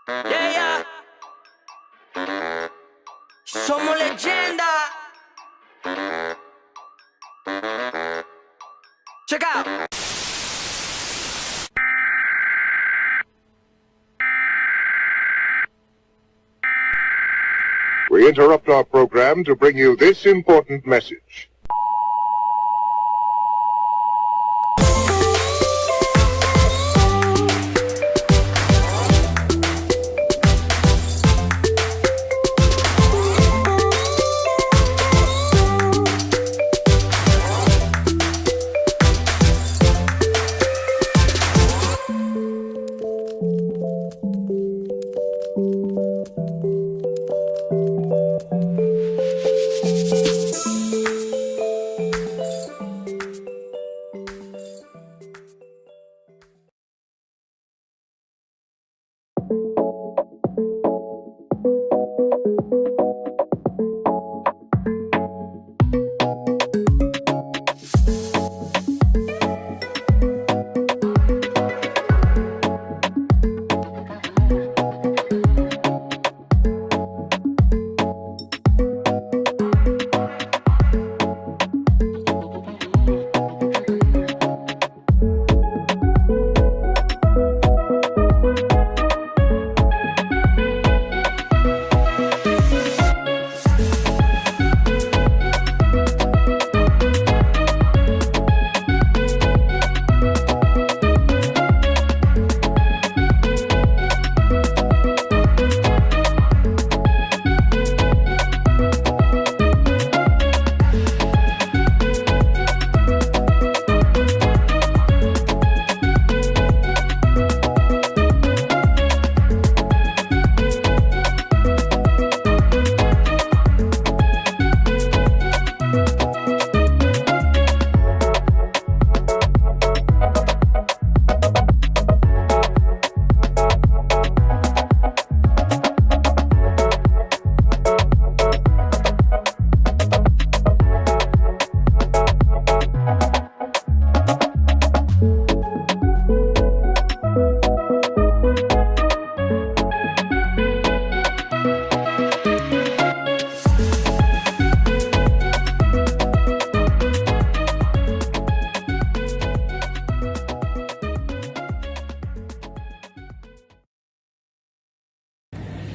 Yeah, yeah. Somos leyenda. Check out. We interrupt our program to bring you this important message.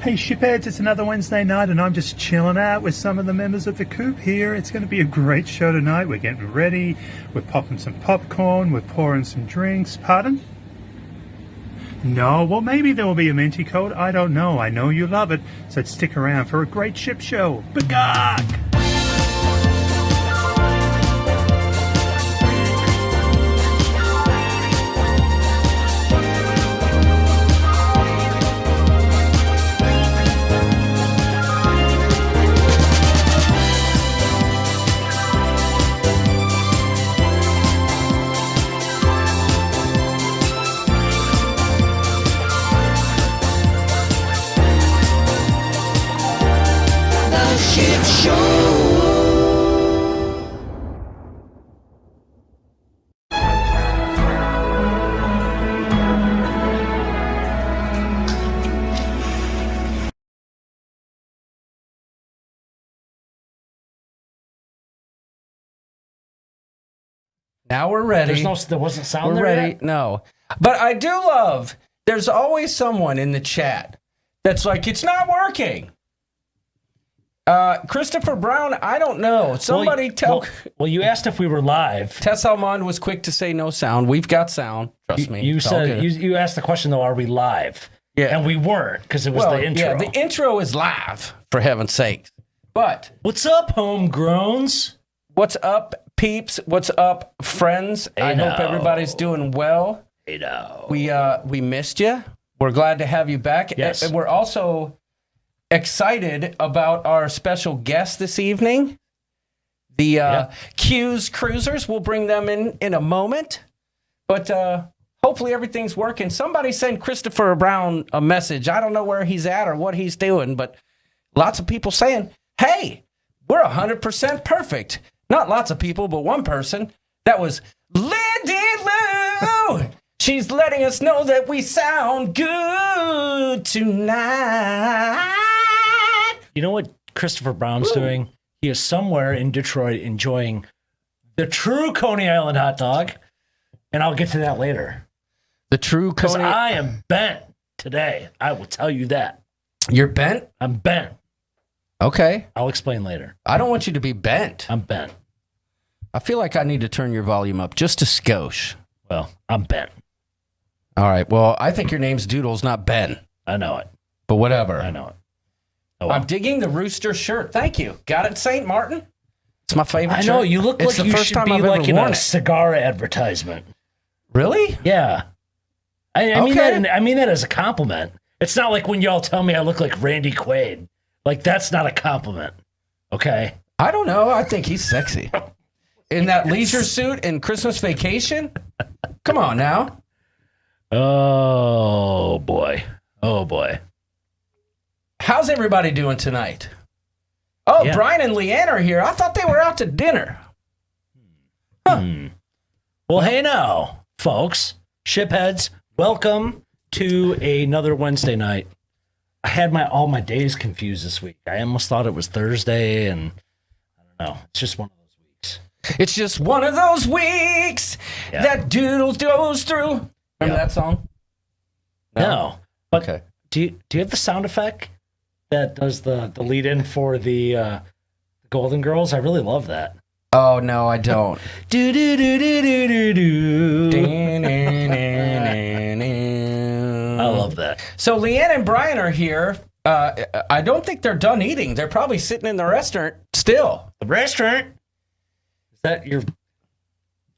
Hey shipheads, it's another Wednesday night and I'm just chilling out with some of the members of the coop here. It's going to be a great show tonight. We're getting ready, we're popping some popcorn, we're pouring some drinks. Pardon? No, well maybe there will be a minty coat, I don't know. I know you love it, so stick around for a great ship show. Bagog! Now we're ready. There wasn't sound we're there ready. yet? No. But I do love, there's always someone in the chat that's like, it's not working. Christopher Brown, I don't know. Somebody tell... Well, you asked if we were live. Tess Almond was quick to say no sound. We've got sound. Trust me. You It's all said good. you asked the question, though, are we live? Yeah. And we weren't, because it was the intro. Yeah, the intro is live, for heaven's sake. But... What's up, homegrowns? What's up, peeps? What's up, friends? Hey, I hope now. everybody's doing well. Hey, no. We missed you. We're glad to have you back. Yes. And we're also excited about our special guest this evening. The Cuse Cruisers. We'll bring them in a moment. But hopefully everything's working. Somebody send Christopher Brown a message. I don't know where he's at or what he's doing, but lots of people saying, hey, we're 100% perfect. Not lots of people, but one person. That was Lindy Lou. She's letting us know that we sound good tonight. You know what Christopher Brown's doing? He is somewhere in Detroit enjoying the true Coney Island hot dog. And I'll get to that later. The true Because Coney. I am bent today. I will tell you that. You're bent? I'm bent. Okay. I'll explain later. I don't want you to be bent. I'm bent. I feel like I need to turn your volume up just a skosh. Well, I'm bent. All right. Well, I think your name's Doodles, not Ben. I know it. But whatever. I know it. Oh, well. I'm digging the Rooster shirt. Thank you. Got it, St. Martin? It's my favorite I know. shirt. You look It's like the you first should time be I've like ever in worn a it. cigar advertisement. Really? Yeah. I mean Okay. that. I mean that as a compliment. It's not like when y'all tell me I look like Randy Quaid. Like, that's not a compliment. Okay? I don't know. I think he's sexy. In that leisure suit in Christmas Vacation? Come on now. Oh, boy. Oh, boy. How's everybody doing tonight? Oh, Yeah. Brian and Leanne are here. I thought they were out to dinner. Well, hey now, folks. Shipheads, welcome to another Wednesday night. I had all my days confused this week. I almost thought it was Thursday, and I don't know. It's just one of those weeks. It's just one of those weeks that Doodles goes through. Remember that song? No. But Okay. do you have the sound effect that does the lead in for the Golden Girls? I really love that. Oh, no, I don't. Do do do do do do do. I love that. So Leanne and Brian are here. I don't think they're done eating. They're probably sitting in the restaurant still. The restaurant. Is that your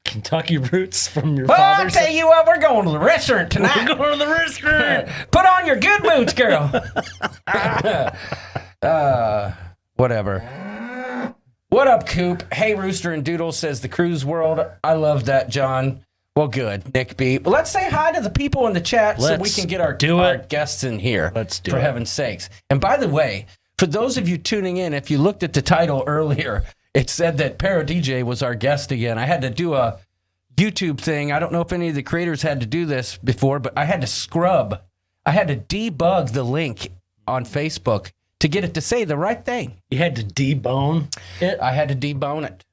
Kentucky roots from your Well, I'll father's? tell you what, we're going to the restaurant We're tonight. going to the restaurant. Put on your good boots, girl. Whatever. What up, Coop? Hey, Rooster and Doodle, says the cruise world. I love that, John. Well, good, Nick B. Well, let's say hi to the people in the chat so we Let's can get our do our it. guests in here. Let's do for it. heaven's sakes. And by the way, for those of you tuning in, if you looked at the title earlier, it said that Para DJ was our guest again. I had to do a YouTube thing. I don't know if any of the creators had to do this before, but I had to scrub. I had to debug the link on Facebook to get it to say the right thing. You had to debone it. I had to debone it.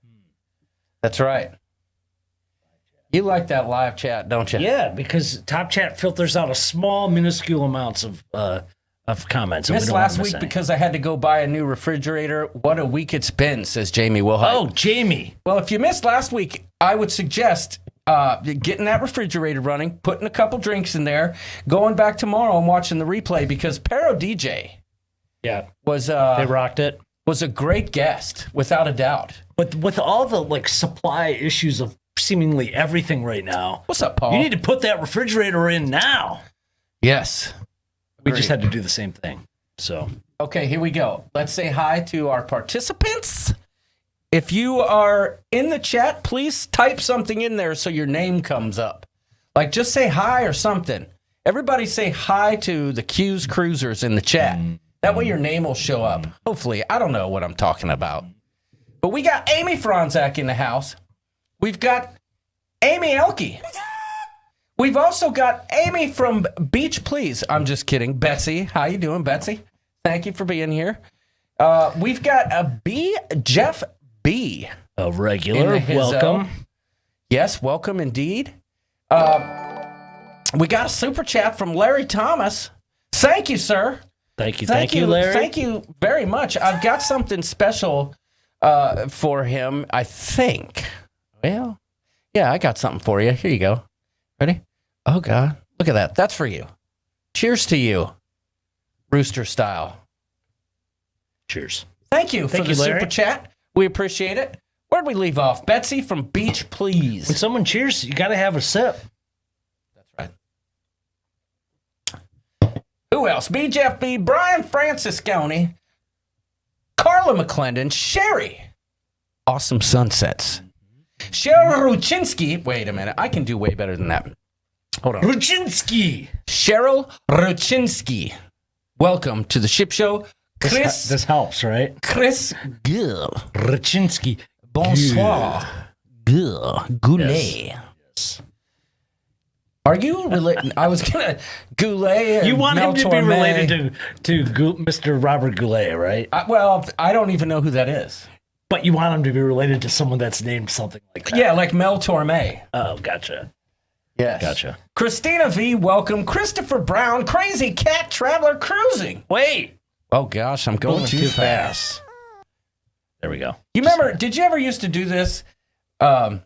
That's right. You like that live chat, don't you? Yeah, because Top Chat filters out a small, minuscule amounts of comments. and we Missed don't wanna last miss week any. because I had to go buy a new refrigerator. What a week it's been, says Jamie Wilhite. Oh, Jamie. Well, if you missed last week, I would suggest getting that refrigerator running, putting a couple drinks in there, going back tomorrow and watching the replay because Pero DJ Yeah, was they rocked it. was a great guest, without a doubt. But with all the supply issues of seemingly everything right now, What's up, Paul? you need to put that refrigerator in now. Yes. We just had to do the same thing. So Okay, here we go. Let's say hi to our participants. If you are in the chat, please type something in there so your name comes up. Like just say hi or something. Everybody say hi to the Cuse Cruisers in the chat. That way your name will show up. Hopefully. I don't know what I'm talking about. But we got Amy Franzak in the house. We've got Amy Elke. We've also got Amy from Beach Please. I'm just kidding. Betsy. How you doing, Betsy? Thank you for being here. We've got a Jeff B. a in regular the hizzo. welcome. Yes, welcome indeed. We got a super chat from Larry Thomas. Thank you, sir. Thank you, Larry. Thank you very much. I've got something special for him, I think. Well, yeah, I got something for you. Here you go. Ready? Oh, God. Look at that. That's for you. Cheers to you, Rooster style. Cheers. Thank you for Thank the you, Larry. super chat. We appreciate it. Where'd we leave off? Betsy from Beach Please. When someone cheers, you got to have a sip. That's right. Who else? BJFB, Brian Francisconi, Carla McClendon, Sherry. Awesome sunsets. Cheryl Ruchinsky. Wait a minute. I can do way better than that. Hold on. Ruchinsky. Cheryl Ruchinsky. Welcome to the Ship Show. Chris. This helps, right? Chris Gill. Ruchinsky. Bonsoir. Gill. Goulet. Yes. Are you related? I was gonna Goulet. You want him to be Torme. related to Mr. Robert Goulet, right? Well, I don't even know who that is. But you want him to be related to someone that's named something like that. Yeah, like Mel Torme. Oh, gotcha. Yes. Gotcha. Christina V, welcome. Christopher Brown, Crazy Cat Traveler Cruising. Wait. Oh gosh, I'm going too fast. There we go. You remember? Did you ever used to do this? Hi,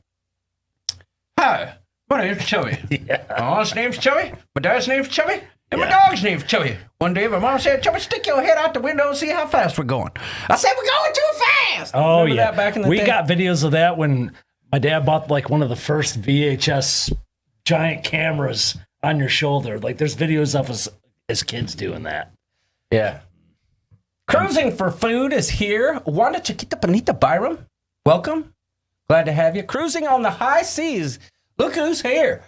my name's Chubby. Yeah. My mom's name's Chubby. My dad's name's Chubby. And my dog's name's Chubby. One day, my mom said, "Chubby, stick your head out the window and see how fast we're going." I said, "We're going too fast." Oh, Remember yeah. that back in the we day? got videos of that when my dad bought like one of the first VHS giant cameras on your shoulder. Like there's videos of us as kids doing that. Yeah. Cruising for Food is here. Wanda Chiquita Panita Byram, welcome. Glad to have you. Cruising on the high seas. Look who's here.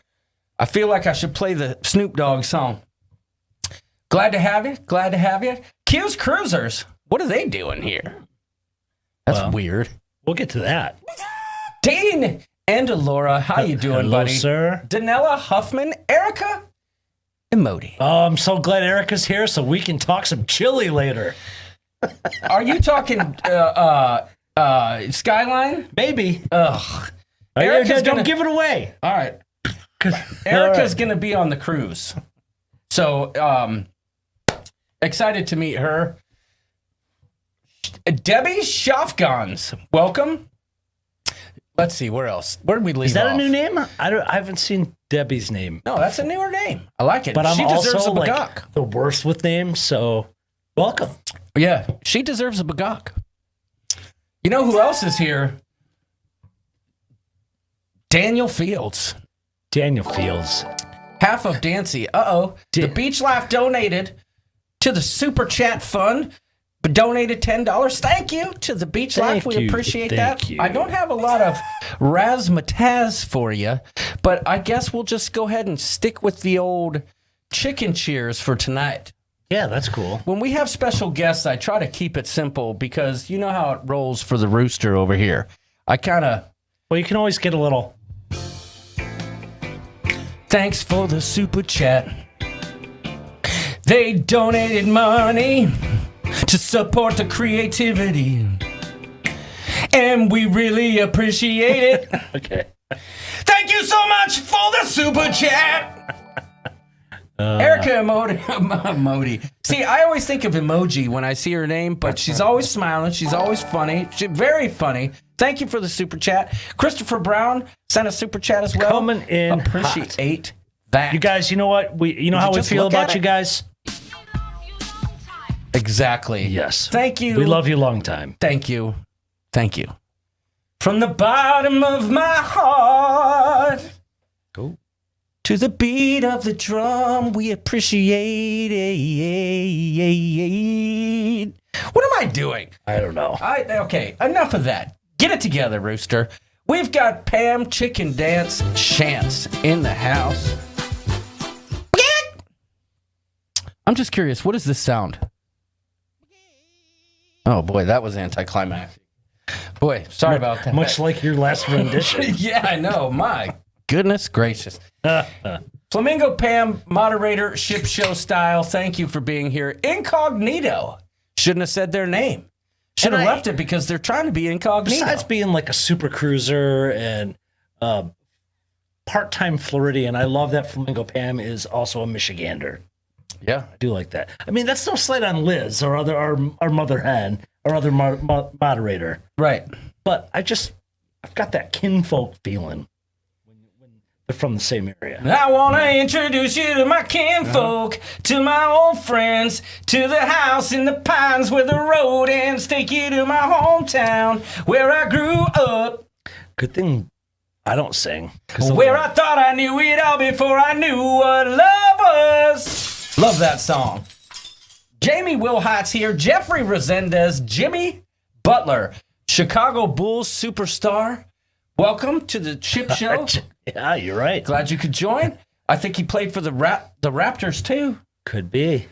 I feel like I should play the Snoop Dogg song. Glad to have you. Glad to have you. Cuse Cruisers. What are they doing here? That's weird. We'll get to that. Dean and Laura, how you doing, Hello, buddy? sir. Danella Huffman, Erica, and Modi. Oh, I'm so glad Erica's here so we can talk some chili later. Are you talking Skyline? Maybe. Ugh. Erica, don't give it away. All right. Erica's going to be on the cruise. So, excited to meet her. Debbie Shafgans, welcome. Let's see, where else? Where did we leave Is that off? a new name? I haven't seen Debbie's name. No, that's a newer name. I like it. But I'm she deserves also a like bagok. the worst with names, so welcome. Yeah, she deserves a bagok. You know who else is here? Daniel Fields. Daniel Fields. Half of Dancy. Uh-oh. The Beach Life donated to the Super Chat Fund, but donated $10. Thank you to the Beach Life. We appreciate that. you. I don't have a lot of razzmatazz for you, but I guess we'll just go ahead and stick with the old chicken cheers for tonight. Yeah, that's cool. When we have special guests, I try to keep it simple because you know how it rolls for the rooster over here. I kind of... Well, you can always get a little... Thanks for the super chat. They donated money to support the creativity, and we really appreciate it. Okay. Thank you so much for the super chat. Erica Modi. See, I always think of emoji when I see her name, but she's always smiling. She's always funny. She's very funny. Thank you for the super chat. Christopher Brown sent a super chat as well. Coming in Appreciate that. You guys, you know what? You know how we just feel look at about you it? guys? Exactly. Yes. Thank you. We love you long time. Thank you. Thank you. From the bottom of my heart to the beat of the drum, we appreciate it. What am I doing? I don't know. Okay, enough of that. Get it together, Rooster. We've got Pam Chicken Dance Chance in the house. I'm just curious, what does this sound? Oh boy, that was anticlimactic. Boy, sorry about that. Much like your last rendition. Yeah, I know. My goodness gracious. Flamingo Pam, moderator, ship show style. Thank you for being here. Incognito. Shouldn't have said their name. Should have left it because they're trying to be incognito. Besides being like a super cruiser and part-time Floridian, I love that Flamingo Pam is also a Michigander. Yeah. I do like that. I mean, that's no slight on Liz or our mother hen, our other moderator. Right. But I've got that kinfolk feeling when they're from the same area. I want to introduce you to my kinfolk, to my old friends, to the house in the pines where the road ends. Take you to my hometown where I grew up. Good thing I don't sing. Where I thought I knew it all before I knew what love was. Love that song. Jamie Wilhot's here. Jeffrey Resendez. Jimmy Butler. Chicago Bulls superstar. Welcome to the Chip Show. Yeah, you're right. Glad you could join. I think he played for the Raptors too. Could be.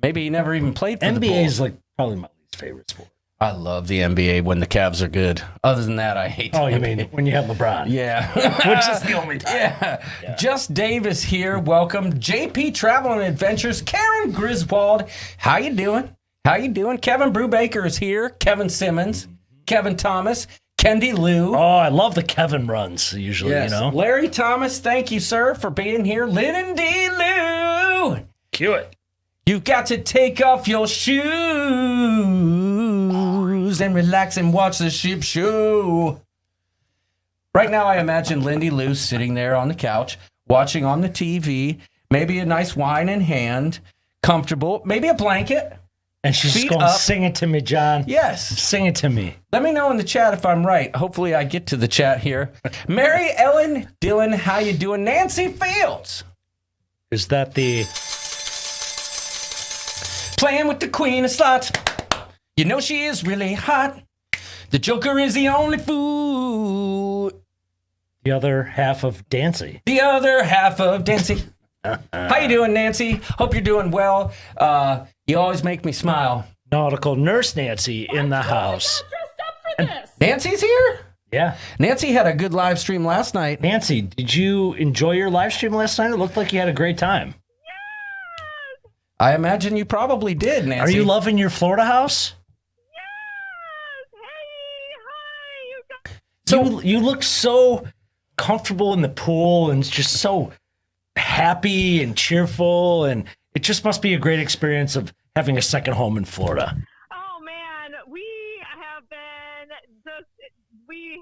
Maybe he never even played for the NBA Bulls. is like probably my least favorite sport. I love the NBA when the Cavs are good. Other than that, I hate the Oh, you NBA. mean when you have LeBron? Yeah. Which is the only time. Yeah. Just Dave is here. Welcome. JP Travel and Adventures. Karen Griswold. How you doing? How you doing? Kevin Brubaker is here. Kevin Simmons. Kevin Thomas. Kendi Lou. Oh, I love the Kevin runs usually, Yes. you know. Larry Thomas, thank you, sir, for being here. Lynn D. Lou. Cue it. You've got to take off your shoes and relax and watch the ship show. Right now, I imagine Lindy Lou sitting there on the couch, watching on the TV, maybe a nice wine in hand, comfortable, maybe a blanket. And she's Feet going, up. sing it to me, John. Yes. Sing it to me. Let me know in the chat if I'm right. Hopefully, I get to the chat here. Mary Ellen Dillon, how you doing? Nancy Fields. Is that the... Playing with the queen of slots. You know she is really hot. The Joker is the only fool. The other half of Dancy. The other half of Dancy. How you doing, Nancy? Hope you're doing well. You always make me smile. Nautical Nurse Nancy in the house. Nancy's here? Yeah. Nancy had a good live stream last night. Nancy, did you enjoy your live stream last night? It looked like you had a great time. I imagine you probably did, Nancy. Are you loving your Florida house? So you look so comfortable in the pool and just so happy and cheerful, and it just must be a great experience of having a second home in Florida. Oh man, we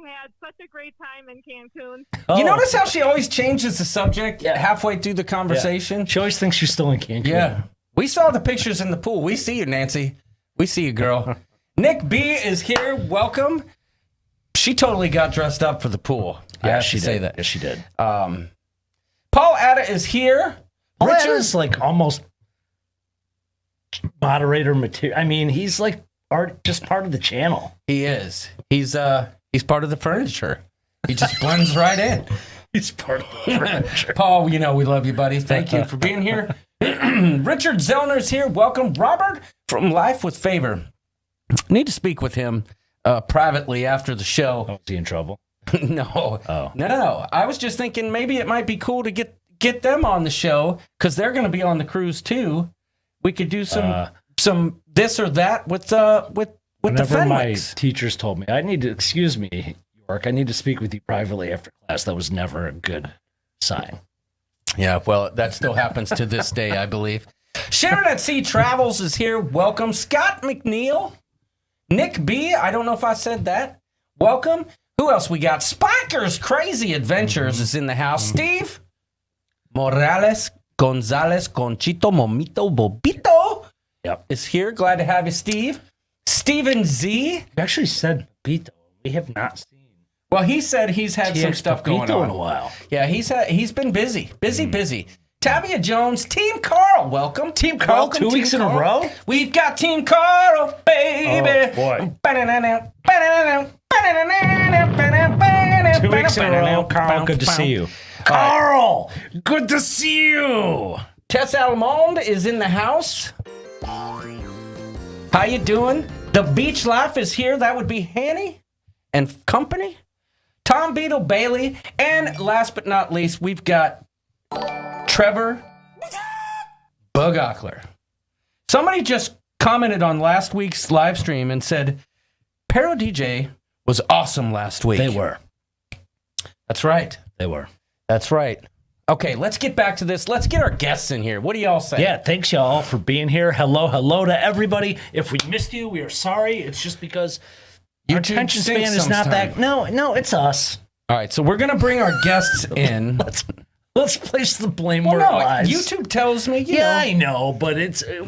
had such a great time in Cancun. You notice how she always changes the subject halfway through the conversation? She always thinks she's still in Cancun. Yeah. We saw the pictures in the pool. We see you, Nancy. We see you, girl. Nick B is here. Welcome. She totally got dressed up for the pool. I have to say that. Yes, she did. Paul Atta is here. Paul Richard is like almost moderator material. I mean, he's like just part of the channel. He is. He's part of the furniture. He just blends right in. He's part of the furniture. Paul, you know we love you, buddy. Thank you for being here. Richard Zellner's here. Welcome. Robert from Life with Favor. Need to speak with him privately after the show. Oh, is he in trouble? No. Oh. No. I was just thinking maybe it might be cool to get them on the show because they're going to be on the cruise too. We could do some this or that with the Whenever my Fenwicks. teachers told me, excuse me, York, I need to speak with you privately after class. That was never a good sign. Yeah, well, that still happens to this day, I believe. Sharon at Sea Travels is here. Welcome. Scott McNeil. Nick B. I don't know if I said that. Welcome. Who else we got? Spiker's Crazy Adventures is in the house. Steve Morales Gonzalez Conchito Momito Bobito is here. Glad to have you, Steve. Steven Z. You actually said Pepito. We have not seen. Well, he said he's had some stuff going Pepito on in a while. Yeah, he's been busy. Busy. Tavia Jones, Team Carl, welcome. Team Carl, Welcome, 2 weeks in a row? We've got Team Carl, baby. Oh, boy. 2 2 weeks in a row. Carl, good to see you. Carl, good to see you. Tess Almond is in the house. How you doing? The Beach Life is here. That would be Hanny and company. Tom Beetle Bailey. And last but not least, we've got Trevor Bugockler. Somebody just commented on last week's live stream and said, Pero DJ was awesome last week. They were. That's right. They were. That's right. Okay, let's get back to this. Let's get our guests in here. What do y'all say? Yeah, thanks y'all for being here. Hello to everybody. If we missed you, we are sorry. It's just because our YouTube attention span stinks is not sometime. that. No, it's us. All right, so we're going to bring our guests in. Let's place the blame Well, where it no, lies. YouTube tells me, you Yeah, know. I know, but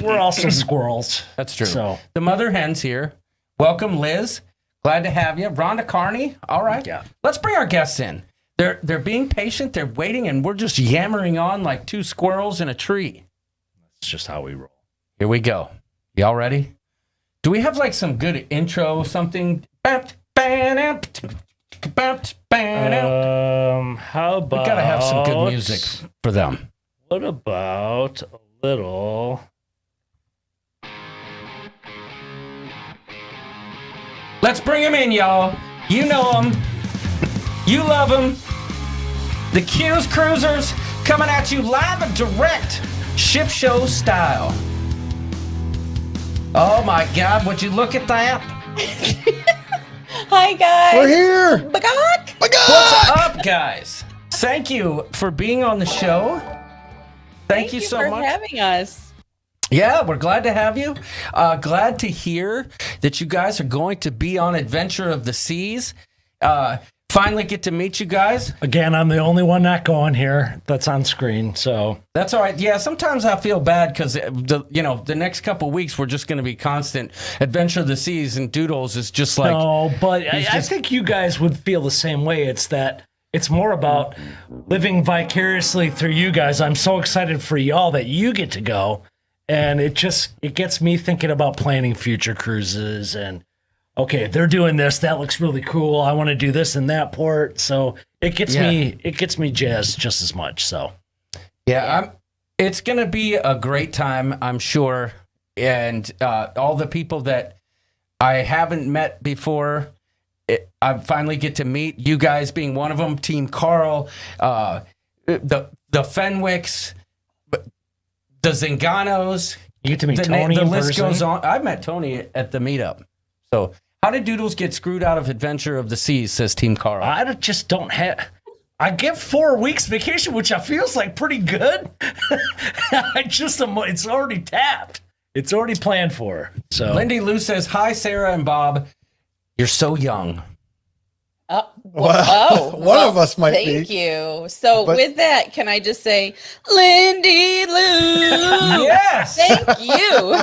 we're also squirrels. That's true. So The mother hen's here. Welcome, Liz. Glad to have you. Rhonda Carney. All right. Yeah. Let's bring our guests in. They're being patient. They're waiting, and we're just yammering on like two squirrels in a tree. it's just how we roll. Here we go. Y'all ready? Do we have like some good intro, something? How about We gotta have some good music for them. What about a little Let's bring him in, y'all. You know him. You love him. The Cuse Cruisers coming at you live and direct, ship show style. Oh my God, would you look at that? Hi, guys. We're here. Bagok. What's up, guys? Thank you for being on the show. Thank you so for much. having us. Yeah, we're glad to have you. Glad to hear that you guys are going to be on Adventure of the Seas. Finally get to meet you guys. Again, I'm the only one not going here that's on screen, so That's all right. Yeah, sometimes I feel bad because the next couple of weeks we're just going to be constant Adventure of the Seas, and Doodles is just like no. But I think you guys would feel the same way. It's that it's more about living vicariously through you guys. I'm so excited for y'all that you get to go, and it gets me thinking about planning future cruises and. Okay, they're doing this. That looks really cool. I want to do this in that port. So it gets me jazzed just as much. So it's gonna be a great time, I'm sure. And all the people that I haven't met before, I finally get to meet. You guys being one of them. Team Carl, the Fenwicks, the Zinganos. you get to meet Tony. The in list person. goes on. I met Tony at the meetup. So, how did Doodles get screwed out of Adventure of the Seas, says Team Carl? I just don't have. I get 4 weeks vacation, which I feels like pretty good. It's already tapped. It's already planned for. So Lindy Lou says, "Hi, Sarah and Bob. You're so young." One of us might be. Thank you. So But- with that, can I just say, Lindy Lou? Yes, Thank you.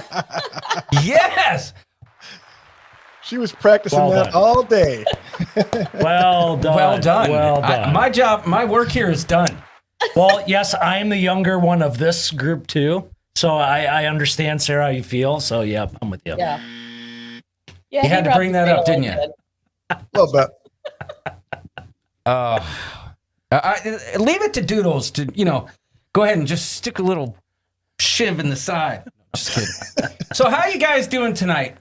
yes. She was practicing Well that done. all day. well done. Well done. Well done. My work here is done. Well, yes, I am the younger one of this group too. So I understand, Sarah, how you feel. So yeah, I'm with you. Yeah. You had to bring that up, didn't you? A little bit. Leave it to Doodles to go ahead and just stick a little shiv in the side. Just kidding. So how you guys doing tonight?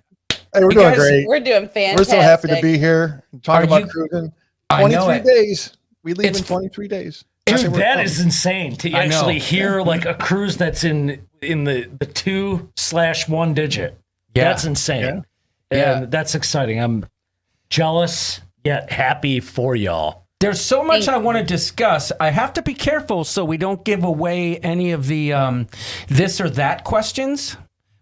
Hey, we're You doing guys- great. We're doing fantastic. We're so happy to be here. Talking Are about you- cruising. I know 23 it. days. We leave It's- in 23 days. Dude, that is insane to I know. actually hear like a cruise that's in the 2/1 digit. Yeah. That's insane. Yeah. And that's exciting. I'm jealous yet happy for y'all. There's so much I want to discuss. I have to be careful so we don't give away any of the this or that questions.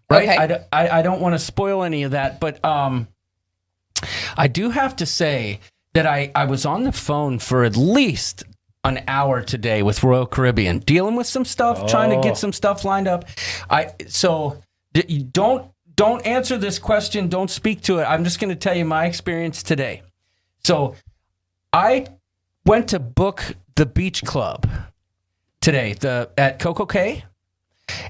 Right? Okay. I don't want to spoil any of that, but I do have to say that I was on the phone for at least an hour today with Royal Caribbean, dealing with some stuff, trying to get some stuff lined up. Don't answer this question. Don't speak to it. I'm just going to tell you my experience today. So I went to book the beach club today at Coco Cay.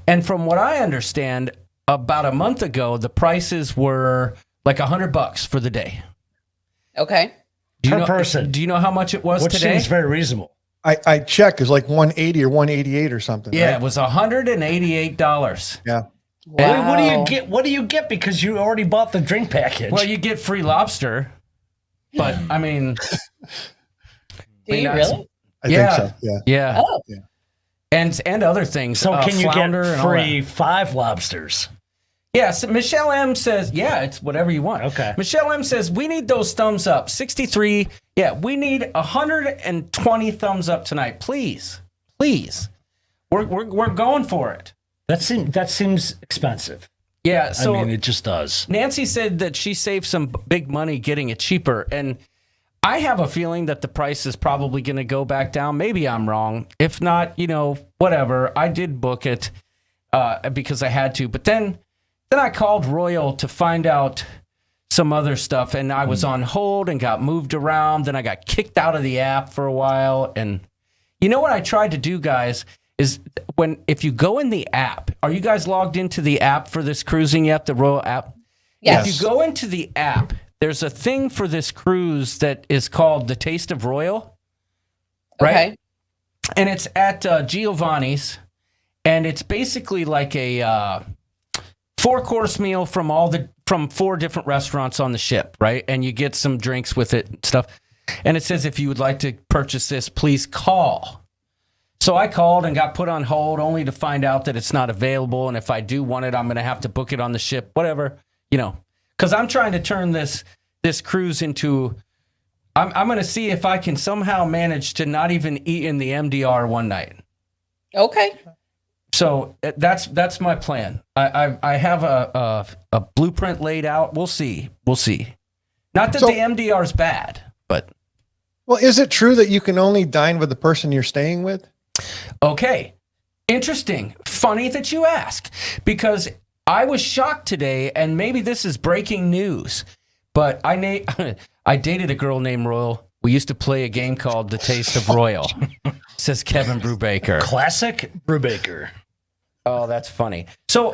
And from what I understand, about a month ago, the prices were like $100 for the day. Okay. Per person. Do you know how much it was Which today? seems very reasonable. I checked. It's like 180 or 188 or something. Yeah, right? it was $188. Yeah. What do you get? What do you get because you already bought the drink package? Well, you get free lobster, but I mean, Do you really? I think so. Yeah. yeah, Oh. and other things. so can you flounder get and all free that. 5 lobsters? Yeah, so Michelle M says, yeah, it's whatever you want. Okay. Michelle M says, we need those thumbs up. 63. Yeah, we need 120 thumbs up tonight. Please. Please. We're going for it. That seems expensive. Yeah, so I mean, it just does. Nancy said that she saved some big money getting it cheaper. And I have a feeling that the price is probably going to go back down. Maybe I'm wrong. If not, whatever. I did book it because I had to. But then I called Royal to find out some other stuff. And I was on hold and got moved around. Then I got kicked out of the app for a while. And you know what I tried to do, guys, is if you go in the app, are you guys logged into the app for this cruising yet, the Royal app? Yes. If you go into the app, there's a thing for this cruise that is called the Taste of Royal, right? Okay. And it's at And it's basically like a 4-course meal from all the from 4 different restaurants on the ship, right? And you get some drinks with it and stuff. And it says, if you would like to purchase this, please call. So I called and got put on hold only to find out that it's not available. And if I do want it, I'm going to have to book it on the ship, whatever, because I'm trying to turn this cruise into, I'm going to see if I can somehow manage to not even eat in the MDR one night. Okay. So that's my plan. I have a blueprint laid out. We'll see. Not that the MDR is bad, but. Well, is it true that you can only dine with the person you're staying with? Okay. Interesting. Funny that you ask, because I was shocked today, and maybe this is breaking news, but I dated a girl named Royal. We used to play a game called The Taste of Royal, says Kevin Brubaker. Classic Brubaker. Oh, that's funny. So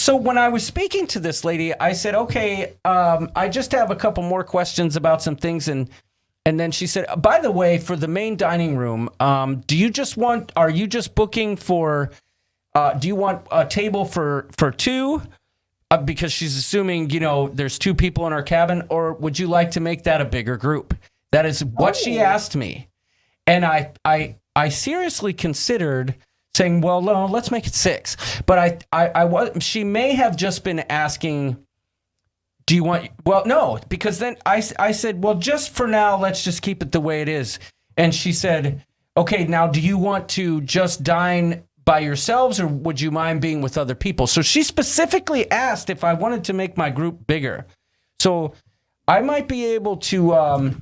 when I was speaking to this lady, I said, okay, I just have a couple more questions about some things. And then she said, by the way, for the main dining room, are you just booking for, do you want a table for 2? Because she's assuming, there's 2 people in our cabin, or would you like to make that a bigger group? That is what she asked me. And I seriously considered saying, well, no, let's make it 6. But she may have just been asking, do you want, well, no, because then I said, well, just for now, let's just keep it the way it is. And she said, okay, now do you want to just dine by yourselves, or would you mind being with other people? So she specifically asked if I wanted to make my group bigger. So I might be able to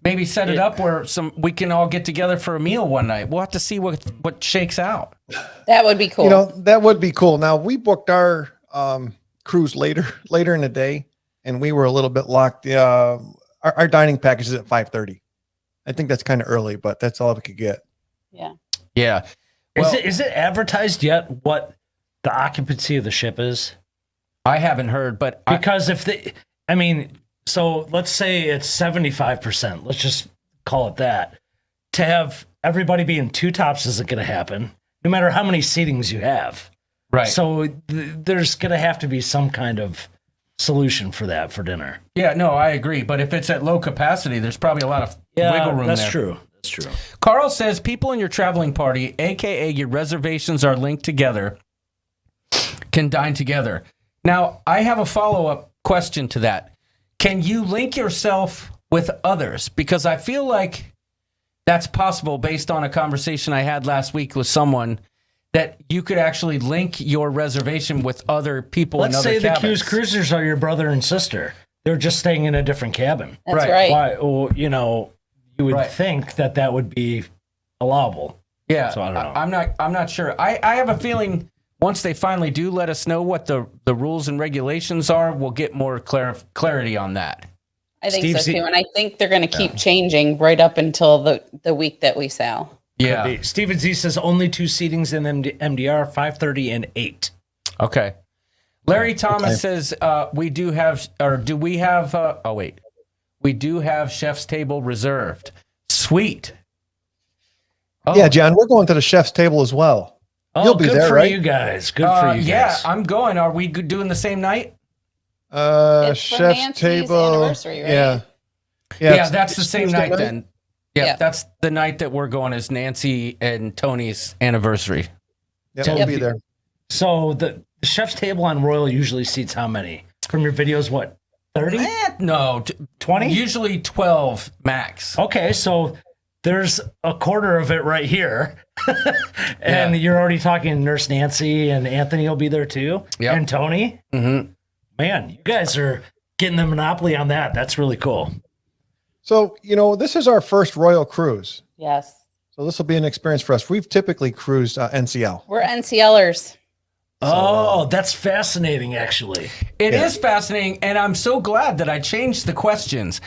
maybe set it up where we can all get together for a meal one night. We'll have to see what shakes out. That would be cool. That would be cool. Now, we booked our cruise later in the day, and we were a little bit locked. Our dining package is at 5:30. I think that's kind of early, but that's all we could get. Yeah. Yeah. Well, Is it advertised yet what the occupancy of the ship is? I haven't heard, but because so let's say it's 75%. Let's just call it that. To have everybody be in 2 tops isn't going to happen, no matter how many seatings you have. Right. So there's going to have to be some kind of solution for that for dinner. Yeah, no, I agree. But if it's at low capacity, there's probably a lot of wiggle room that's there. True. That's true. Carl says people in your traveling party, a.k.a. your reservations are linked together, can dine together. Now, I have a follow-up question to that. Can you link yourself with others? Because I feel like that's possible based on a conversation I had last week with someone, that you could actually link your reservation with other people in other cabins. Let's say the Cuse Cruisers are your brother and sister. They're just staying in a different cabin. That's right. Why? Well, you would think that would be allowable. Yeah, so I don't know. I'm not sure. I have a feeling once they finally do let us know what the rules and regulations are, we'll get more clarity on that. I think so too, and I think they're going to keep changing right up until the week that we sail. Yeah. Steven Z says only 2 seatings in MDR, 5:30 and 8. Okay. Larry Thomas says we do have, or do we have? We do have chef's table reserved. Sweet. Oh. Yeah, John, we're going to the chef's table as well. Oh, You'll be good there, for right? you guys. Good for you guys. Yeah, I'm going. Are we doing the same night? It's for chef's Nancy's table. anniversary, right? Yeah, that's the same Tuesday night then. Yeah, that's the night that we're going, is Nancy and Tony's anniversary. Yeah, we'll be there. So the chef's table on Royal usually seats how many? From your videos, what, 30? No, 20? Usually 12 max. Okay, so there's a quarter of it right here. And you're already talking Nurse Nancy, and Anthony will be there too. Yep. And Tony. Mm-hmm. Man, you guys are getting the monopoly on that. That's really cool. So, this is our first Royal cruise. Yes. So this will be an experience for us. We've typically cruised NCL. We're NCLers. Oh, that's fascinating, actually. It is fascinating, and I'm so glad that I changed the questions,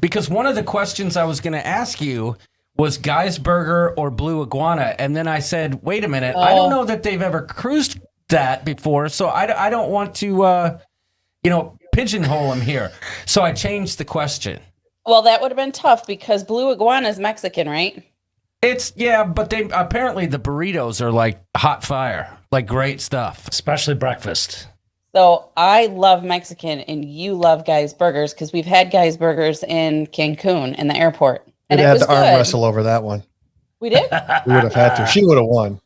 because one of the questions I was going to ask you was Guy's Burger or Blue Iguana, and then I said, wait a minute, I don't know that they've ever cruised that before, so I don't want to, pigeonhole them here. So I changed the question. Well, that would have been tough because Blue Iguana is Mexican, right? But they apparently the burritos are like hot fire, like great stuff. Especially breakfast. So I love Mexican and you love Guy's Burgers because we've had Guy's Burgers in Cancun in the airport. And We'd it have was to arm good. wrestle over that one. We did? We would have had to. She would have won.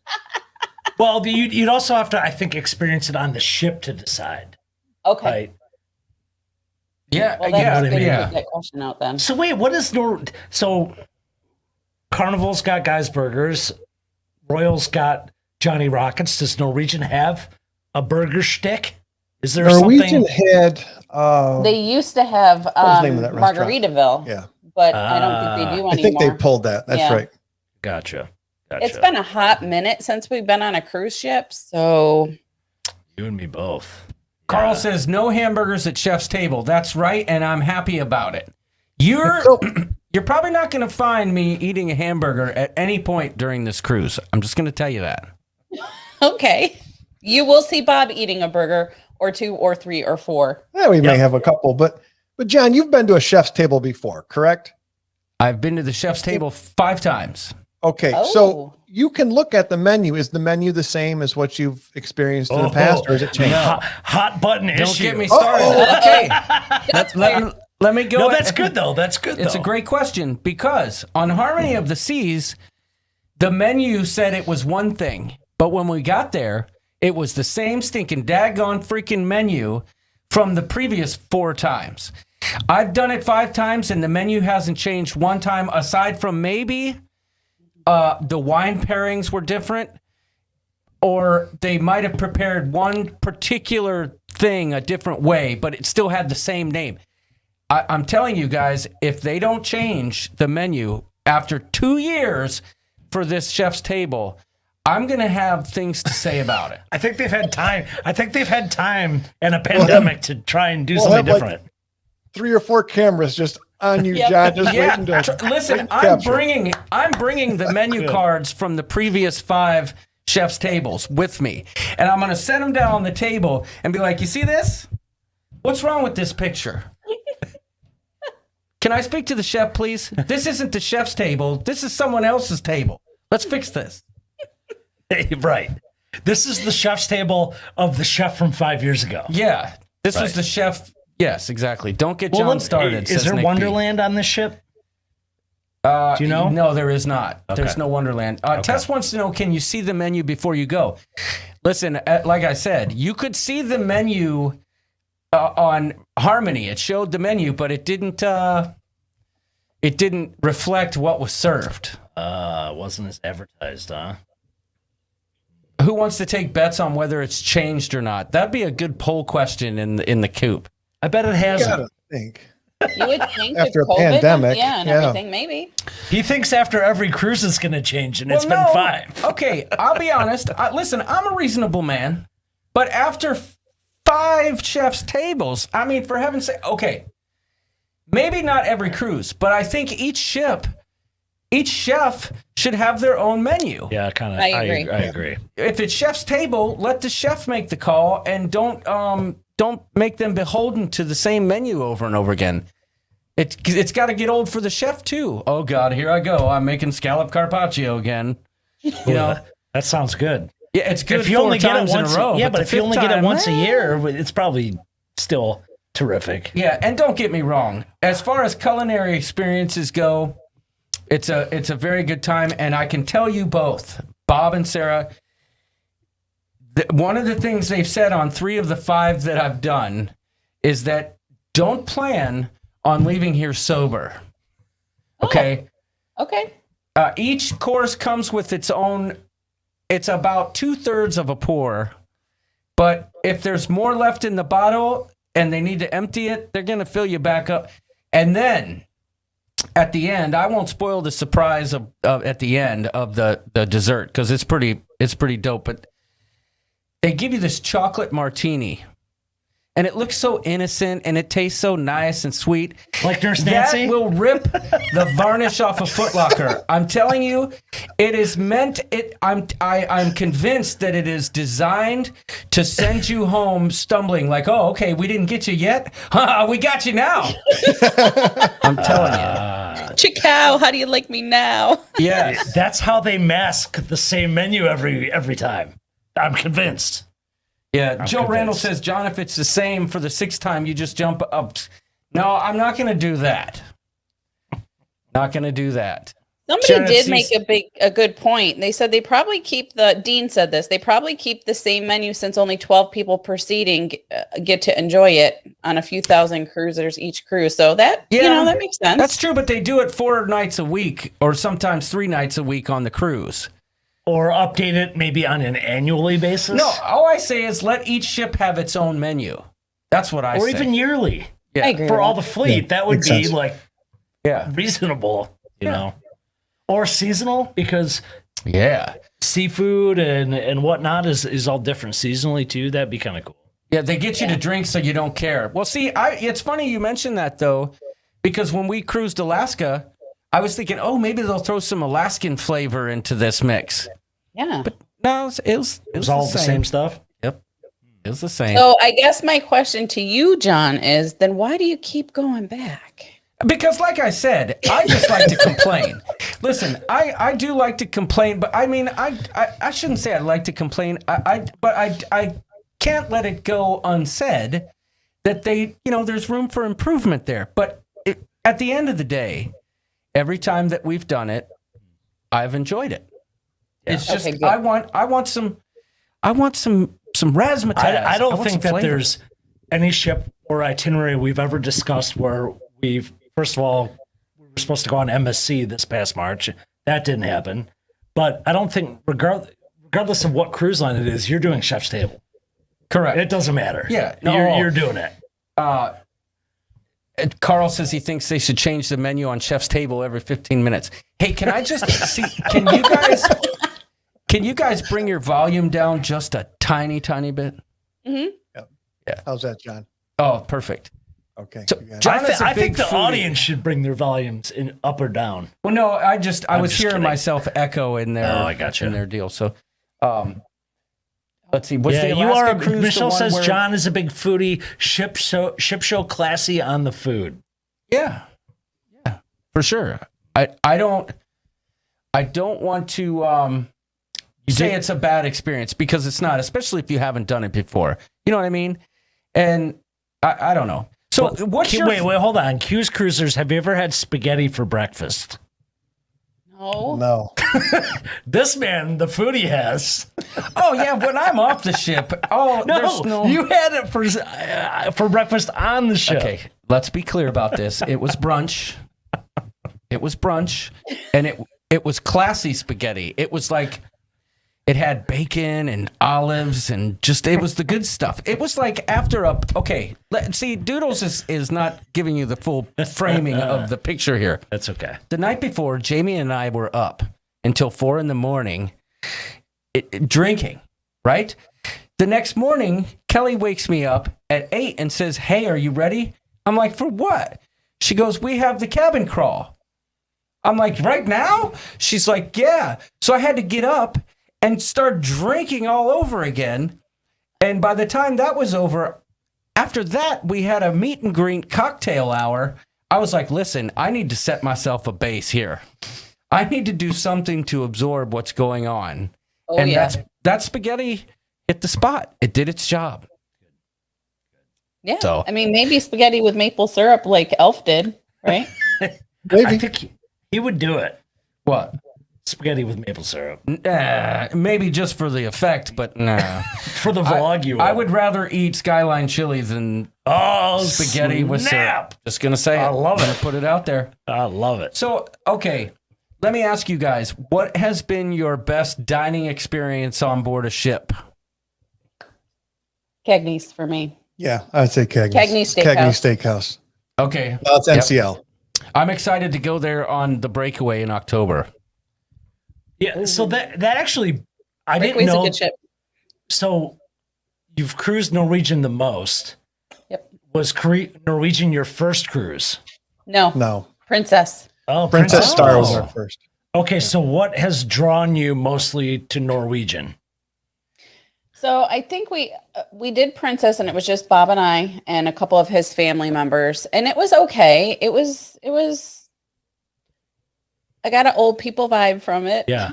Well, you'd also have to, I think, experience it on the ship to decide. Okay. Right. Yeah, Well, that's yeah, good to yeah. get that question out then. So wait, what is so Carnival's got Guy's Burgers, Royal's got Johnny Rockets. Does Norwegian have a burger shtick? Is there Norwegian something? had. They used to have was the name of that restaurant? Margaritaville, Yeah, but I don't think they do anymore. I think they pulled that. That's Yeah. right. Gotcha. It's been a hot minute since we've been on a cruise ship, so You and me both. Carl Yeah. says no hamburgers at Chef's Table. That's right, and I'm happy about it. You're probably not going to find me eating a hamburger at any point during this cruise. I'm just going to tell you that. okay. You will see Bob eating a burger or 2 or 3 or 4. Yeah, we may Yep. have a couple, but John, you've been to a chef's table before, correct? I've been to the Chef's Table 5 times. Okay, Oh. so you can look at the menu. Is the menu the same as what you've experienced in the past, or is it changed? Hot button issue. Don't get me started. Okay. Let me go. No, that's good though. That's good though. It's a great question because on Harmony of the Seas, the menu said it was one thing, but when we got there, it was the same stinking daggone freaking menu from the previous 4 times. I've done it 5 times and the menu hasn't changed one time aside from maybe the wine pairings were different, or they might have prepared one particular thing a different way, but it still had the same name. I'm telling you guys, if they don't change the menu after 2 years for this Chef's Table, I'm going to have things to say about it. I think they've had time. I think they've had time and a pandemic to try and do something have, like, different. 3 or 4 cameras just on you, Yep. John. Just Yeah, waiting to listen, capture. I'm bringing the menu cards from the previous 5 Chef's Tables with me, and I'm going to set them down on the table and be like, you see this? What's wrong with this picture? Can I speak to the chef, please? This isn't the chef's table. This is someone else's table. Let's fix this. Right. This is the chef's table of the chef from 5 years ago. Yeah, this was Right. the chef. Yes, exactly. Don't get John started. Is says there Nick B. Wonderland on this ship? Do you know? No, there is not. Okay. There's no Wonderland. Tess wants to know, can you see the menu before you go? Listen, like I said, you could see the menu on Harmony. It showed the menu, but it didn't reflect what was served. It wasn't as advertised, huh? Who wants to take bets on whether it's changed or not? That'd be a good poll question in the coop. I bet it You hasn't. gotta think. You would think After with a COVID, pandemic, yeah, and yeah. everything, maybe. He thinks after every cruise it's going to change, and it's Well, been no. 5. Okay, I'll be honest. Listen, I'm a reasonable man, but after 5 chef's tables, I mean, for heaven's sake, okay, maybe not every cruise, but I think each chef should have their own menu. Yeah, kind of. I agree. I agree. If it's chef's table, let the chef make the call and don't make them beholden to the same menu over and over again. It's got to get old for the chef too. Oh God, here I go. I'm making scallop carpaccio again. You know, That sounds good. yeah, it's good If you 4 only get it times once, in a row. yeah, but the if you fifth only get it time, once a year, it's probably still terrific. Yeah, and don't get me wrong. As far as culinary experiences go, it's a very good time, and I can tell you both, Bob and Sarah, one of the things they've said on 3 of the 5 that I've done is that don't plan on leaving here sober. Okay? Okay. Each course comes with its own, it's about 2/3 of a pour, but if there's more left in the bottle and they need to empty it, they're going to fill you back up. And then at the end, I won't spoil the surprise of at the end of the dessert because it's pretty dope, but they give you this chocolate martini. And it looks so innocent, and it tastes so nice and sweet. Like Nurse Nancy? That will rip the varnish off a Foot Locker. I'm telling you, it is meant. I'm convinced that it is designed to send you home stumbling. Like, oh, okay, we didn't get you yet. We got you now. I'm telling you. Chicow, how do you like me now? Yes. That's how they mask the same menu every time. I'm convinced. Yeah, I'm Joe Randall convinced. says, John, if it's the same for the 6th time, you just jump up. No, I'm not going to do that. Not going to do that. Somebody Sharon did sees- make a good point. They said they probably keep Dean said this. They probably keep the same menu since only 12 people per seating get to enjoy it on a few thousand cruisers each cruise. So that that makes sense. That's true, but they do it 4 nights a week or sometimes 3 nights a week on the cruise. Or update it maybe on an annually basis. No, all I say is let each ship have its own menu. That's what I say. Or even yearly. Yeah. I agree. For with all that. the fleet, that would makes be sense. like reasonable, you know. Or seasonal, because seafood and whatnot is all different seasonally too. That'd be kind of cool. Yeah, they get you to drink so you don't care. Well, see, it's funny you mentioned that, though, because when we cruised Alaska, I was thinking, oh, maybe they'll throw some Alaskan flavor into this mix. Yeah. But no, it was all the same stuff. Yep. It was the same. So I guess my question to you, John, is then why do you keep going back? Because, like I said, I just like to complain. Listen, I do like to complain, but I mean, I shouldn't say I like to complain. But I can't let it go unsaid that there's room for improvement there. But at the end of the day, every time that we've done it, I've enjoyed it. Yeah. It's just Okay, good. I want some razzmatazz. I don't want think some that flavor. there's any ship or itinerary we've ever discussed where we've, first of all, we were supposed to go on MSC this past March. That didn't happen. But I don't think, regardless of what cruise line it is, you're doing Chef's Table. Correct. It doesn't matter. Yeah. You're doing it. And Carl says he thinks they should change the menu on Chef's Table every 15 minutes. Hey, can I just see? Can you guys bring your volume down just a tiny bit? How's that, John? Oh, perfect. Okay. So, you got it. John is a I think big the foodie. audience should bring their volumes in up or down. Well, no, I was just hearing kidding. myself echo in their. Oh, I gotcha. In their deal. So, let's see. Was Yeah, the you Alaska are. cruise the Michelle one says where- John is a big foodie. Ship show classy on the food. Yeah, for sure. I don't want to say it's a bad experience because it's not, especially if you haven't done it before. You know what I mean? And I don't know. So what's your wait, hold on. Cuse Cruisers, have you ever had spaghetti for breakfast? No. No. This man, the foodie, has. Oh yeah, when I'm off the ship. Oh, there's no. You had it for breakfast on the ship. Okay, let's be clear about this. It was brunch. And it was classy spaghetti. It was like it had bacon and olives and it was the good stuff. It was like after see, Doodles is not giving you the full framing of the picture here. That's okay. The night before, Jamie and I were up until 4 a.m. Drinking, right? The next morning, Kelly wakes me up at 8 and says, "Hey, are you ready?" I'm like, "For what?" She goes, "We have the cabin crawl." I'm like, "Right now?" She's like, "Yeah." So I had to get up and start drinking all over again. And by the time that was over, after that, we had a meet and greet cocktail hour. I was like, listen, I need to set myself a base here. I need to do something to absorb what's going on. Oh, and yeah. that spaghetti hit the spot. It did its job. Yeah. So- I mean, maybe spaghetti with maple syrup like Elf did, right? I Maybe. think he would do it. What? Spaghetti with maple syrup. Maybe just for the effect, but nah. For the vlog, you I would rather eat Skyline chili than spaghetti with syrup. snap. Just gonna say I it. love Gonna it. put it out there. I love it. So, okay, let me ask you guys, what has been your best dining experience on board a ship? Cagney's for me. Yeah, I'd say Cagney's. Cagney's Steakhouse. Cagney's Steakhouse. Okay, No, it's Yep. NCL. I'm excited to go there on the breakaway in October. Yeah, so that actually, I didn't Breakaway's a know. good ship. So you've cruised Norwegian the most. Yep. Was Norwegian your first cruise? No. Princess. Oh, Princess Star was Oh. our first. Okay, so what has drawn you mostly to Norwegian? So I think we did Princess, and it was just Bob and I and a couple of his family members, and it was okay. It was I got an old people vibe from it. Yeah.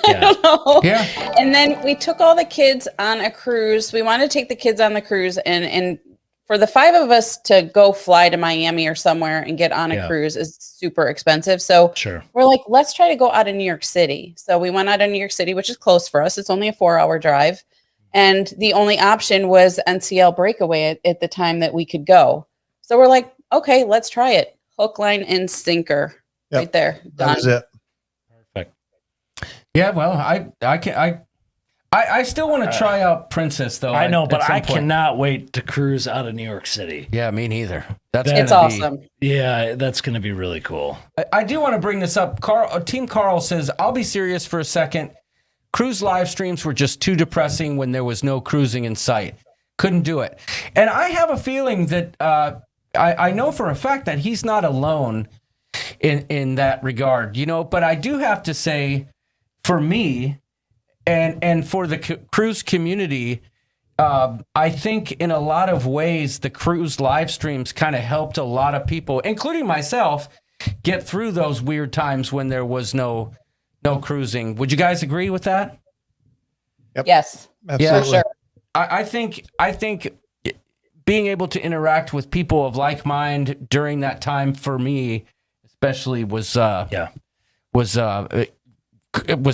I don't know. Yeah. And then we took all the kids on a cruise. We wanted to take the kids on the cruise, and for the 5 of us to go fly to Miami or somewhere and get on a cruise is super expensive. So Sure. we're like, let's try to go out of New York City. So we went out of New York City, which is close for us. It's only a 4-hour drive. And the only option was NCL Breakaway at the time that we could go. So we're like, okay, let's try it. Hook, line, and sinker. Yep. Right there. That was it. Perfect. Yeah, well, I still want to try out Princess though. I know, at but some I point. cannot wait to cruise out of New York City. Yeah, me neither. That's It's gonna be- awesome. Yeah, that's going to be really cool. I do want to bring this up. Team Carl says, I'll be serious for a second. Cruise live streams were just too depressing when there was no cruising in sight. Couldn't do it. And I have a feeling that I know for a fact that he's not alone in that regard, you know, but I do have to say for me and for the cruise community, I think in a lot of ways the cruise live streams kind of helped a lot of people, including myself, get through those weird times when there was no cruising. Would you guys agree with that? Yep. Yes. Absolutely. For sure. I think being able to interact with people of like mind during that time for me especially was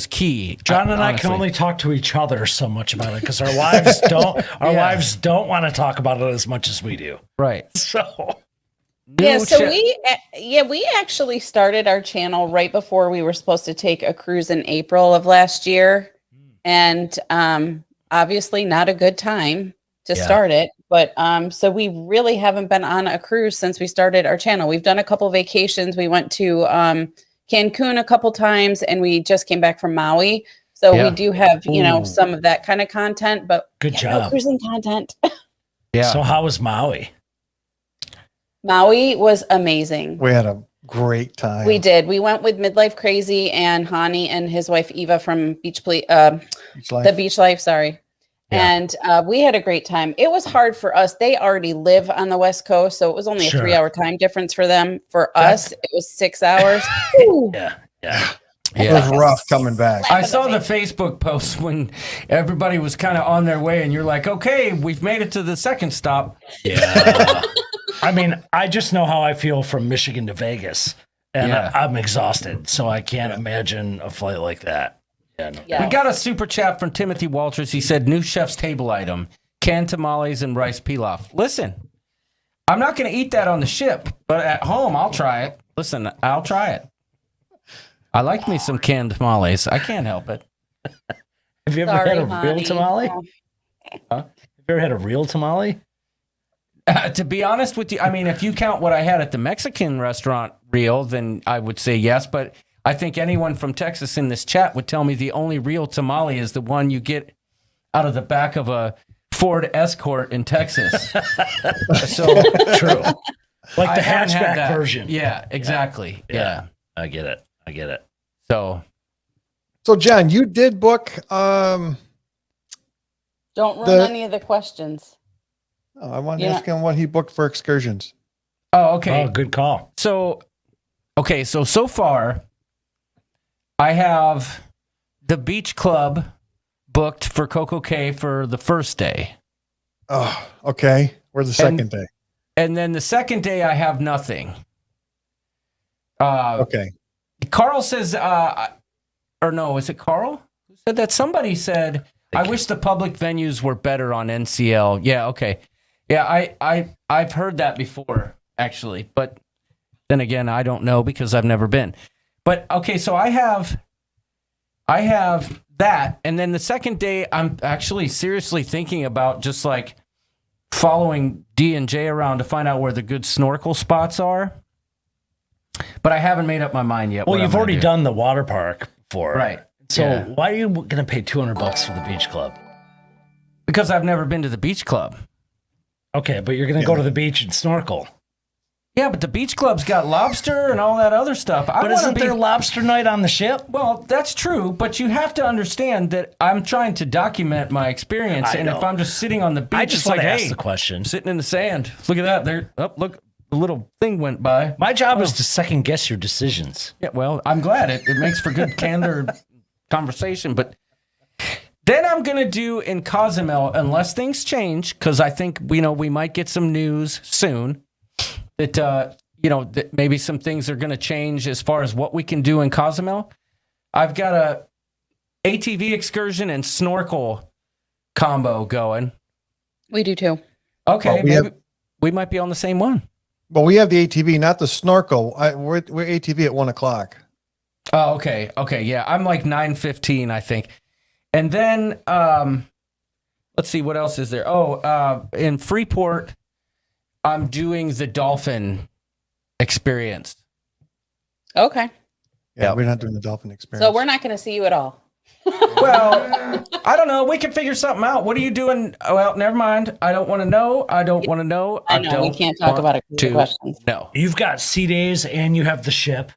key. John and I can honestly. only talk to each other so much about it because our wives don't want to talk about it as much as we do. Right. So Yeah, New so cha- we actually started our channel right before we were supposed to take a cruise in April of last year, and obviously not a good time to start it. But so we really haven't been on a cruise since we started our channel. We've done a couple vacations. We went to Cancun a couple times, and we just came back from Maui. So we do have some of that kind of content, but Good no job. cruising content. Yeah. So how was Maui? Maui was amazing. We had a great time. We did. We went with Midlife Crazy and Hani and his wife Eva from Beach the Life. Beach Life. Sorry. Yeah. And we had a great time. It was hard for us. They already live on the West Coast, so it was only a Sure. 3-hour time difference for them. For us, it was 6 hours. Ooh. Yeah. It was rough coming back. I saw the Facebook post when everybody was kind of on their way, and you're like, okay, we've made it to the second stop. Yeah. I mean, I just know how I feel from Michigan to Vegas, and Yeah. I'm exhausted, so I can't imagine a flight like that. Yeah, no. Yeah. We got a super chat from Timothy Walters. He said, new chef's table item, canned tamales and rice pilaf. Listen, I'm not going to eat that on the ship, but at home, I'll try it. Listen, I'll try it. I like me some canned tamales. I can't help it. Have you ever Sorry, had a real Hani. tamale? Oh. Have you ever had a real tamale? To be honest with you, I mean, if you count what I had at the Mexican restaurant real, then I would say yes. But I think anyone from Texas in this chat would tell me the only real tamale is the one you get out of the back of a Ford Escort in Texas. So True. Like the I haven't had hatchback that. version. Yeah, exactly. Yeah. I get it. So So, John, you did book. Don't run The- any of the questions. I wanted to ask him what he booked for excursions. okay. Oh, good call. So far, I have the beach club booked for Coco Cay for the first day. Oh, okay. Where's the second day? And then the second day, I have nothing. Okay. Carl says, or no, is it Carl who said that? Somebody said, I wish the public venues were better on NCL. Yeah, okay. Yeah, I've heard that before, actually. But then again, I don't know because I've never been. But okay, so I have that. And then the second day, I'm actually seriously thinking about just like following D&J around to find out where the good snorkel spots are. But I haven't made up my mind yet. Well, what you've I'm gonna already do. done the water park before. Right. So Yeah. why are you going to pay $200 for the beach club? Because I've never been to the beach club. Okay, but you're going to go to the beach and snorkel. Yeah, but the beach club's got lobster and all that other stuff. But isn't there lobster night on the ship? Well, that's true, but you have to understand that I'm trying to document my experience, I and know. if I'm just sitting on the beach, I just it's want like, to ask hey, the question. sitting in the sand. Look at that. There. Oh, look. little thing went by. My job is to second guess your decisions. Yeah, well, I'm glad it makes for good candor conversation. But then I'm gonna do in Cozumel, unless things change, because I think we might get some news soon that that maybe some things are gonna change as far as what we can do in Cozumel. I've got a ATV excursion and snorkel combo going. We do too. Okay, maybe we might be on the same one. Well, we have the ATV, not the snorkel. We're ATV at 1:00. Oh, okay. Okay. Yeah. I'm like 9:15, I think. And then, let's see, what else is there? Oh, in Freeport, I'm doing the dolphin experience. Okay. Yeah, we're not doing the dolphin experience. So we're not going to see you at all. Well, I don't know. We can figure something out. What are you doing? Well, never mind. I don't want to know. I don't want to know. I know we can't talk about it. Questions. No. You've got sea days and you have the ship.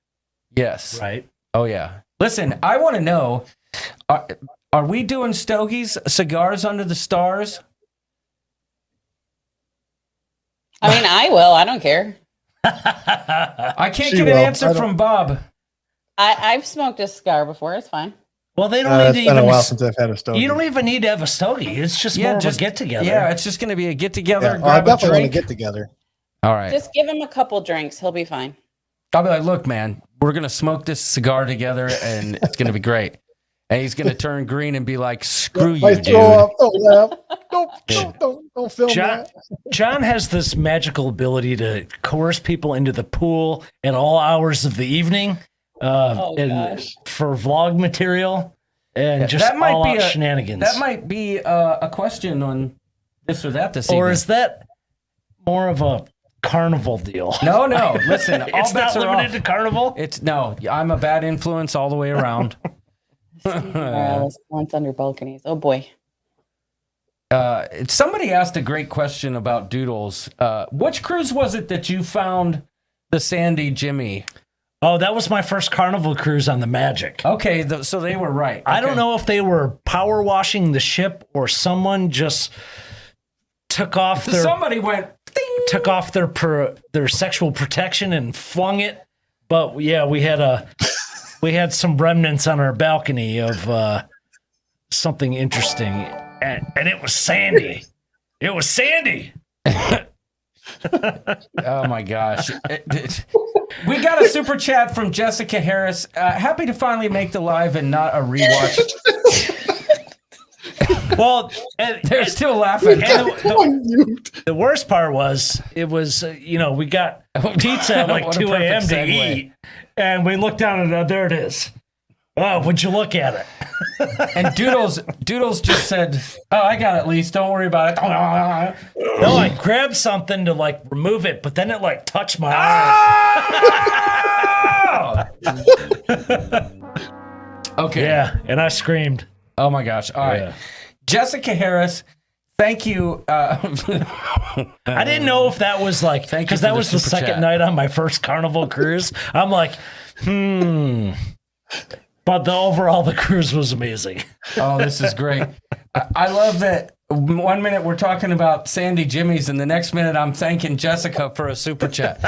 Yes. Right. Oh, yeah. Listen, I want to know, are we doing stogies, cigars under the stars? I mean, I will. I don't care. I can't get an answer from Bob. I've smoked a cigar before. It's fine. Well, they don't It's need to been even. a while since I've had a stogie. You don't even need to have a stogie. It's just more of a get together. Yeah, it's just going to be a get together. Yeah, I Grab a definitely want to drink. get together. All right. Just give him a couple drinks. He'll be fine. I'll be like, look, man, we're going to smoke this cigar together and it's going to be great. And he's going to turn green and be like, screw you, dude. Don't film that. John has this magical ability to coerce people into the pool at all hours of the evening for vlog material and just that might all be out shenanigans. That might be a question on this or that this evening. Or is that more of a carnival deal? No. Listen, all it's not bets are limited off. to carnival. No. I'm a bad influence all the way around. Once under balconies. Oh boy. Somebody asked a great question about doodles. Which cruise was it that you found the Sandy Jimmy? Oh, that was my first carnival cruise on the Magic. Okay, so they were right. I don't know if they were power washing the ship or someone just took off their took off their sexual protection and flung it. But yeah, we had some remnants on our balcony of something interesting, and it was Sandy. It was Sandy. Oh my gosh. We got a super chat from Jessica Harris. Happy to finally make the live and not a rewatch. Well, they're still laughing. The worst part was, it was, we got pizza at like 2 a.m. to eat, and we looked down and there it is. Oh, would you look at it? And Doodles just said, "Oh, I got it, Lise. Don't worry about it." No, I grabbed something to like remove it, but then it like touched my eye. Okay. Yeah, and I screamed. Oh my gosh. All right. Jessica Harris, thank you. I didn't know if that was like, because that was the second night on my first carnival cruise. I'm like, But the cruise was amazing. Oh, this is great. I love that 1 minute we're talking about Sandy Jimmy's and the next minute I'm thanking Jessica for a super chat.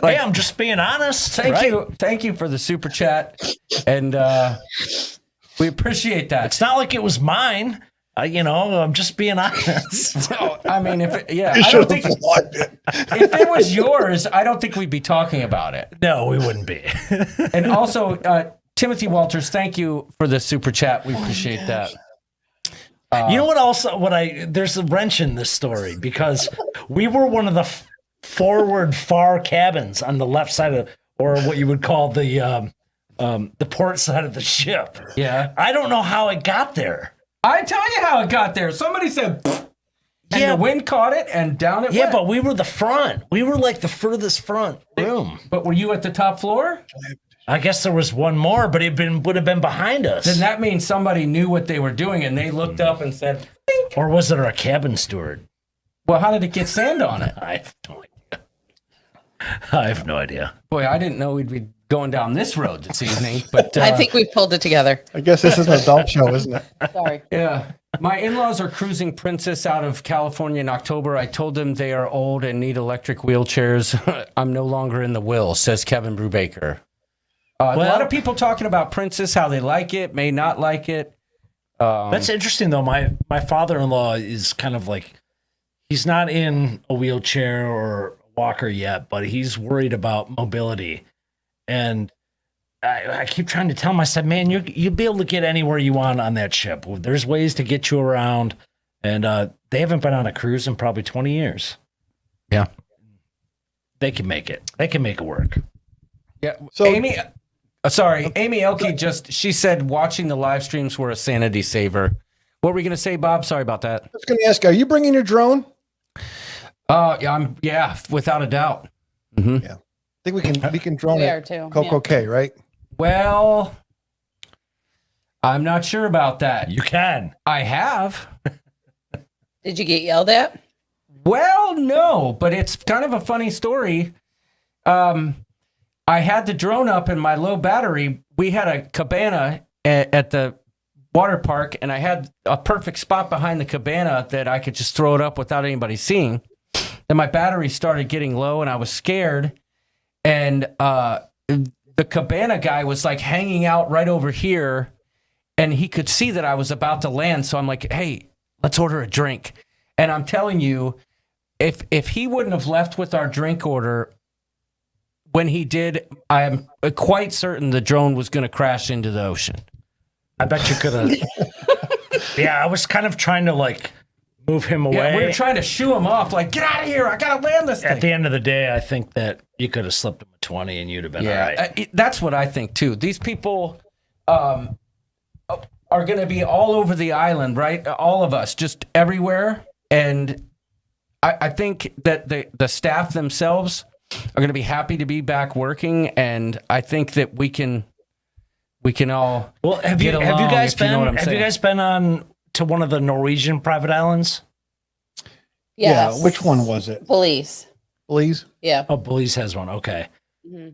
Hey, I'm just being honest. Thank you for the super chat. And we appreciate that. It's not like it was mine. I'm just being honest. No, I mean, if it was yours, I don't think we'd be talking about it. No, we wouldn't be. And also, Timothy Walters, thank you for the super chat. We appreciate that. You know what? Also, there's a wrench in this story because we were one of the forward far cabins on the left side of, or what you would call the port side of the ship. Yeah, I don't know how it got there. I tell you how it got there. Somebody said, "Pfft," and the wind caught it, and down it went. Yeah, but we were the front. We were like the furthest front room. But were you at the top floor? I guess there was one more, but it would have been behind us. Then that means somebody knew what they were doing, and they looked up and said, "Think." Or was it our cabin steward? Well, how did it get sand on it? I have no idea. Boy, I didn't know we'd be going down this road this evening. But I think we pulled it together. I guess this is an adult show, isn't it? Sorry. Yeah. My in-laws are cruising Princess out of California in October. I told them they are old and need electric wheelchairs. I'm no longer in the will, says Kevin Brubaker. A lot of people talking about Princess, how they like it, may not like it. That's interesting, though. My father-in-law is kind of like, he's not in a wheelchair or a walker yet, but he's worried about mobility. And I keep trying to tell him, I said, man, you'll be able to get anywhere you want on that ship. There's ways to get you around. And they haven't been on a cruise in probably 20 years. Yeah. They can make it. They can make it work. Yeah. So Amy Elke she said watching the live streams were a sanity saver. What were we going to say, Bob? Sorry about that. I was going to ask, are you bringing your drone? Yeah, without a doubt. Mm-hmm. Yeah. I think we can drone We it. are too. Coco yeah. K, right? Well, I'm not sure about that. You can. I have. Did you get yelled at? Well, no, but it's kind of a funny story. I had the drone up in my low battery. We had a cabana at the water park, and I had a perfect spot behind the cabana that I could just throw it up without anybody seeing. Then my battery started getting low, and I was scared. And the cabana guy was like hanging out right over here, and he could see that I was about to land. So I'm like, hey, let's order a drink. And I'm telling you, if he wouldn't have left with our drink order when he did, I'm quite certain the drone was going to crash into the ocean. I bet you could have. Yeah, I was kind of trying to like move him away. Yeah, we were trying to shoo him off, like, get out of here, I got to land this thing. At the end of the day, I think that you could have slipped him a 20 and you'd have been all right. That's what I think, too. These people are going to be all over the island, right? All of us, just everywhere. And I think that the staff themselves are going to be happy to be back working. And I think that we can all Have you guys been on to one of the Norwegian private islands? Yes. Yeah. Which one was it? Police. Please. Yeah. Oh, Belize has one. Okay. Mm-hmm.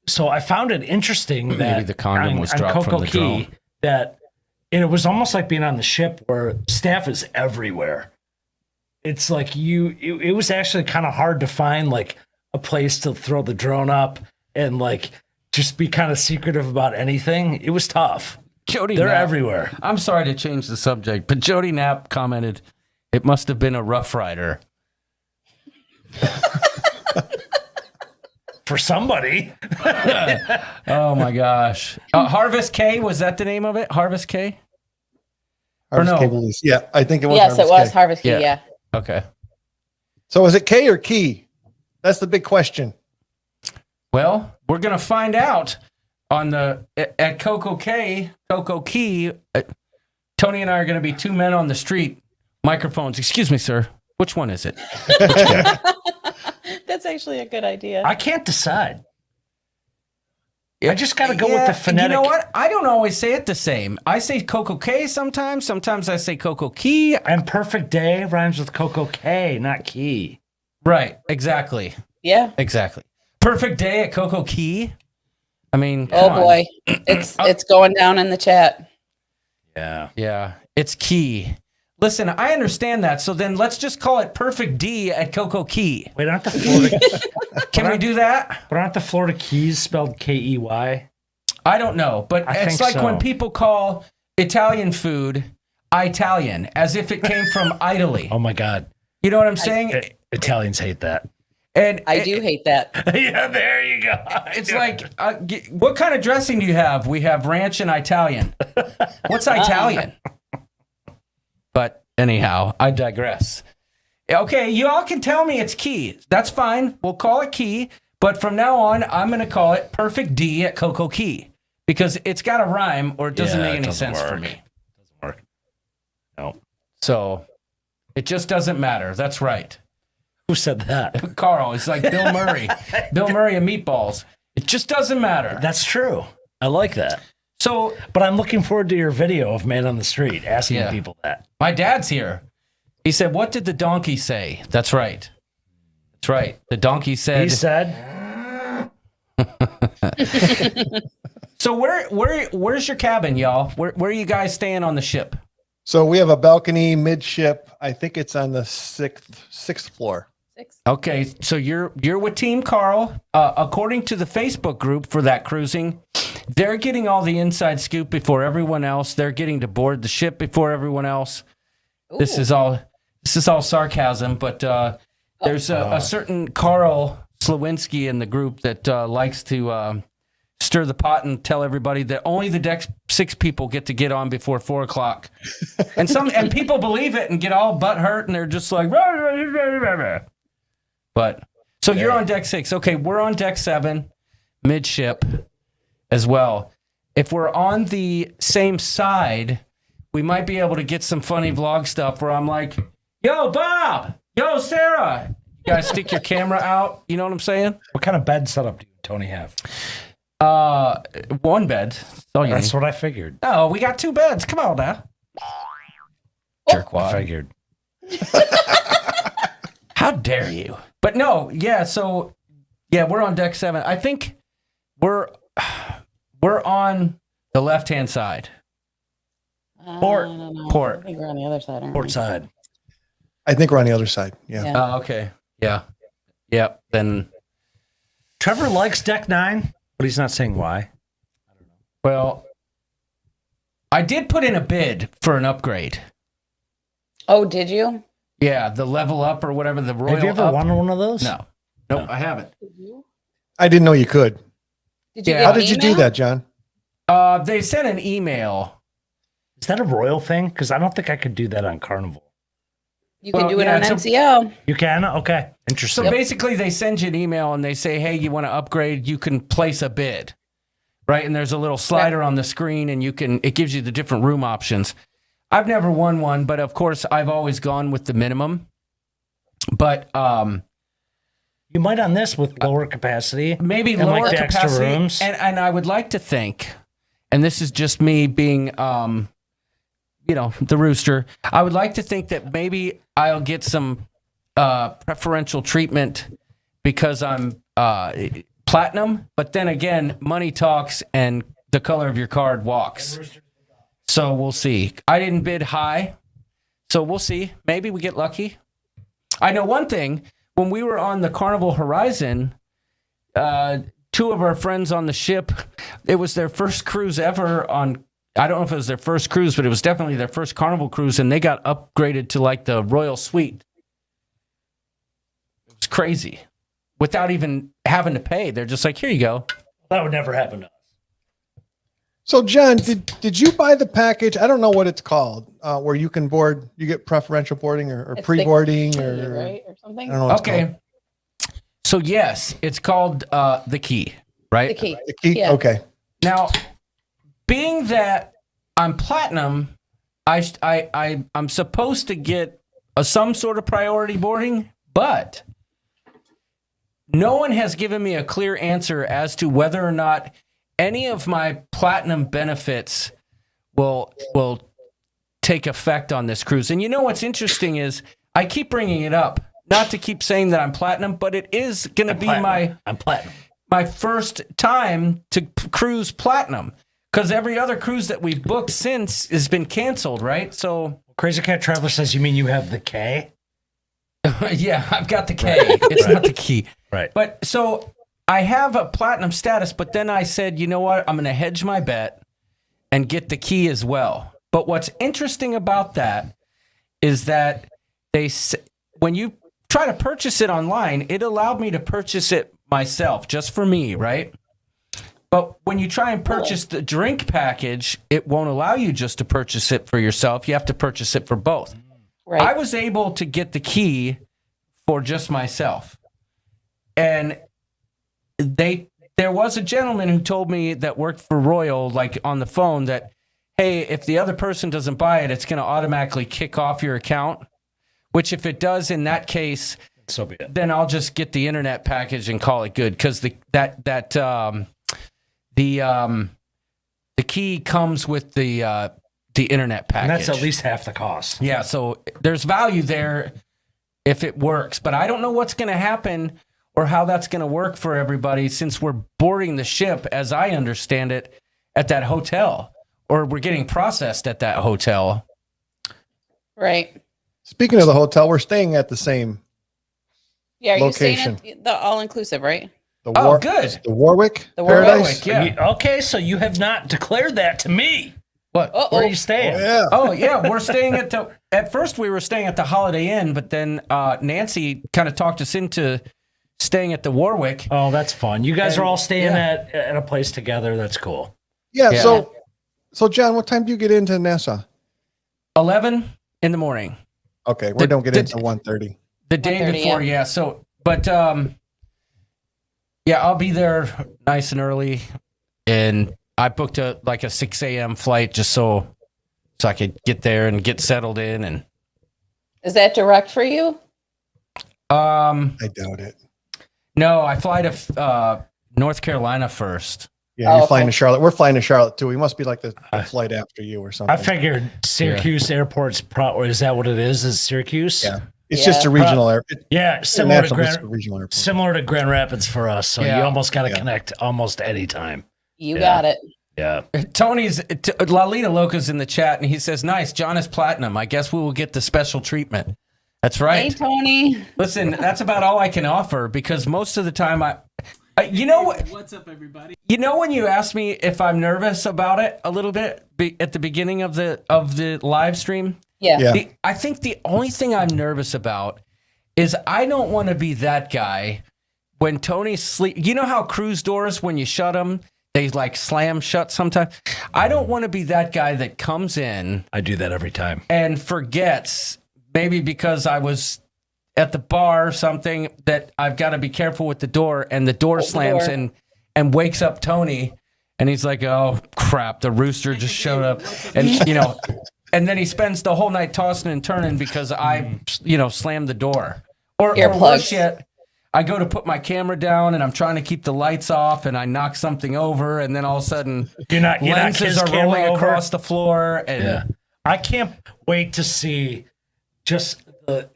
So I found it interesting that the condom was dropped Coco from the Key, drone. And it was almost like being on the ship where staff is everywhere. It's like it was actually kind of hard to find like a place to throw the drone up and like just be kind of secretive about anything. It was tough. Jody They're Knapp, everywhere. I'm sorry to change the subject, but Jody Knapp commented, it must have been a Rough Rider. For somebody. Oh my gosh. Harvest K, was that the name of it? Harvest K? Harvest no? K Belize. Yeah, I think it was. Yes, it Harvest was K. Harvest Key. Yeah. Yeah. Okay. So is it K or Key? That's the big question. Well, we're going to find out on at Coco Key. Tony and I are going to be two men on the street, microphones. Excuse me, sir. Which one is it? That's actually a good idea. I can't decide. I just got to go with the phonetic. You know what? I don't always say it the same. I say Coco K sometimes. Sometimes I say Coco Key. And Perfect Day rhymes with Coco K, not Key. Right. Exactly. Yeah. Exactly. Perfect Day at Coco Key. I mean, Oh come on. boy, it's going down in the chat. Yeah. Yeah. It's Key. Listen, I understand that. So then let's just call it Perfect D at Coco Key. Wait, aren't the Florida Can we do that? But aren't the Florida Keys spelled Key? I don't know, but I it's think like so. when people call Italian food Italian, as if it came from Italy. Oh my God. You know what I'm saying? Italians hate that. And I do hate that. Yeah, there you go. It's like, what kind of dressing do you have? We have ranch and Italian. What's Italian? But anyhow, I digress. Okay, you all can tell me it's Key. That's fine. We'll call it Key. But from now on, I'm going to call it Perfect D at Coco Key. Because it's got to rhyme or it doesn't make any sense for me. Doesn't work. No. So it just doesn't matter. That's right. Who said that? Carl, it's like Bill Murray. Bill Murray and Meatballs. It just doesn't matter. That's true. I like that. So, but I'm looking forward to your video of Man on the Street asking people that. My dad's here. He said, "What did the donkey say?" That's right. That's right. The donkey said. He said. So where's your cabin, y'all? Where are you guys staying on the ship? So we have a balcony midship. I think it's on the sixth floor. Okay, so you're with Team Carl. According to the Facebook group for that cruising, they're getting all the inside scoop before everyone else. They're getting to board the ship before everyone else. This is all sarcasm, but there's a certain Carl Slawinski in the group that likes to stir the pot and tell everybody that only the deck 6 people get on before 4:00, and people believe it and get all butt hurt, and they're just like, rah, rah, rah, rah, rah. But so you're on deck 6. Okay, we're on deck 7, midship as well. If we're on the same side, we might be able to get some funny vlog stuff where I'm like, yo, Bob, yo, Sarah. You guys stick your camera out. You know what I'm saying? What kind of bed setup do you and Tony have? 1 bed. That's what I figured. Oh, we got 2 beds. Come on now. Jerkwad. I figured. How dare you? But no, yeah, so yeah, we're on deck 7. I think we're on the left-hand side. Port. I think we're on the other side. Aren't Port we? side. I think we're on the other side. Yeah. Okay. Yeah. Yep. Then Trevor likes deck 9, but he's not saying why. well, I did put in a bid for an upgrade. Oh, did you? Yeah, the level up or whatever, the royal Have you ever up. won one of those? No. Nope, I haven't. I didn't know you could. Did you Yeah. get How an did you do email? that, John? They sent an email. Is that a royal thing? Because I don't think I could do that on Carnival. You can Well, do it yeah, on it's a- MCL. You can? Okay. So Interesting. basically, they send you an email and they say, hey, you want to upgrade, you can place a bid, right? And there's a little slider on the screen and it gives you the different room options. I've never won one, but of course, I've always gone with the minimum. But You might on this with lower capacity. maybe And lower like the extra capacity. rooms. And I would like to think, and this is just me being, the rooster. I would like to think that maybe I'll get some preferential treatment because I'm platinum. But then again, money talks and the color of your card walks. So we'll see. I didn't bid high, so we'll see. Maybe we get lucky. I know one thing. When we were on the Carnival Horizon, 2 of our friends on the ship, it was their first cruise ever on, I don't know if it was their first cruise, but it was definitely their first Carnival cruise, and they got upgraded to like the Royal Suite. It was crazy. Without even having to pay. They're just like, here you go. That would never happen to us. So, John, did you buy the package? I don't know what it's called, where you can board, you get preferential boarding or It's pre-boarding the key, or right? Or something. I don't know what it's Okay. called. So yes, it's called the Key, right? The key. The key? Yeah. Okay. Now, being that I'm platinum, I'm supposed to get some sort of priority boarding, but no one has given me a clear answer as to whether or not any of my platinum benefits will take effect on this cruise. And you know what's interesting is I keep bringing it up, not to keep saying that I'm platinum, but it is going to be I'm platinum. my first time to cruise platinum because every other cruise that we've booked since has been canceled, right? So Crazy Cat Traveler says, you mean you have the K? yeah, I've got the K. It's not the key. Right. But so I have a platinum status, but then I said, you know what? I'm going to hedge my bet and get the key as well. But what's interesting about that is that when you try to purchase it online, it allowed me to purchase it myself, just for me, right? But when you try and purchase the drink package, it won't allow you just to purchase it for yourself. You have to purchase it for both. Right. I was able to get the key for just myself. And there was a gentleman who told me that worked for Royal, like on the phone, that, hey, if the other person doesn't buy it, it's going to automatically kick off your account. Which if it does, in that case, So be it. then I'll just get the internet package and call it good. Because the key comes with the internet package. And that's at least half the cost. Yeah, so there's value there if it works. But I don't know what's going to happen or how that's going to work for everybody since we're boarding the ship, as I understand it, at that hotel. Or we're getting processed at that hotel. Right. Speaking of the hotel, we're staying at the same Yeah. Are you location. staying at the all-inclusive, right? The Oh, good. is the Warwick The Warwick. Paradise. Yeah. Okay, so you have not declared that to me. What? Where are you staying? Yeah. Oh yeah, we're staying at first we were staying at the Holiday Inn, but then Nancy kind of talked us into staying at the Warwick. Oh, that's fun. You guys And- are all staying yeah. at a place together. That's cool. Yeah. Yeah. So John, what time do you get into Nassau? 11 in the morning. Okay, we don't get the- into 1:30. The day 1:30, before, yeah. So, but yeah, I'll be there nice and early, and I booked a 6 a.m. flight just so I could get there and get settled in. And Is that direct for you? I doubt it. no, I fly to North Carolina first. Yeah, Oh, you're flying okay. to Charlotte. We're flying to Charlotte too. We must be like the flight after you or something. I figured Syracuse Airport's or is that what it is? Is Syracuse? Yeah. It's just a Yeah. regional airport. Yeah, similar to International, it's a Grand regional airport. similar to Grand Rapids for us. So Yeah. you almost got to Yeah. connect almost any time. You Yeah. got it. Yeah. Tony's Lalita Loca's in the chat, and he says, "Nice, John is platinum. I guess we will get the special treatment." That's right. Hey, Tony. Listen, that's about all I can offer because most of the time you know what? What's up, everybody? You know when you asked me if I'm nervous about it a little bit at the beginning of the live stream? Yeah. Yeah. I think the only thing I'm nervous about is I don't want to be that guy when Tony's sleep. You know how cruise doors, when you shut them, they like slam shut sometimes? I don't want to be that guy that comes in I do that every time. and forgets, maybe because I was at the bar or something, that I've got to be careful with the door, and the door slams door. and wakes up Tony, and he's like, "Oh crap, the rooster just showed up," and and then he spends the whole night tossing and turning because I slammed the door. Or Earplugs. worse yet, I go to put my camera down and I'm trying to keep the lights off, and I knock something over, and then all of a sudden You're not lenses his are camera rolling over? across the floor, and Yeah. I can't wait to see just the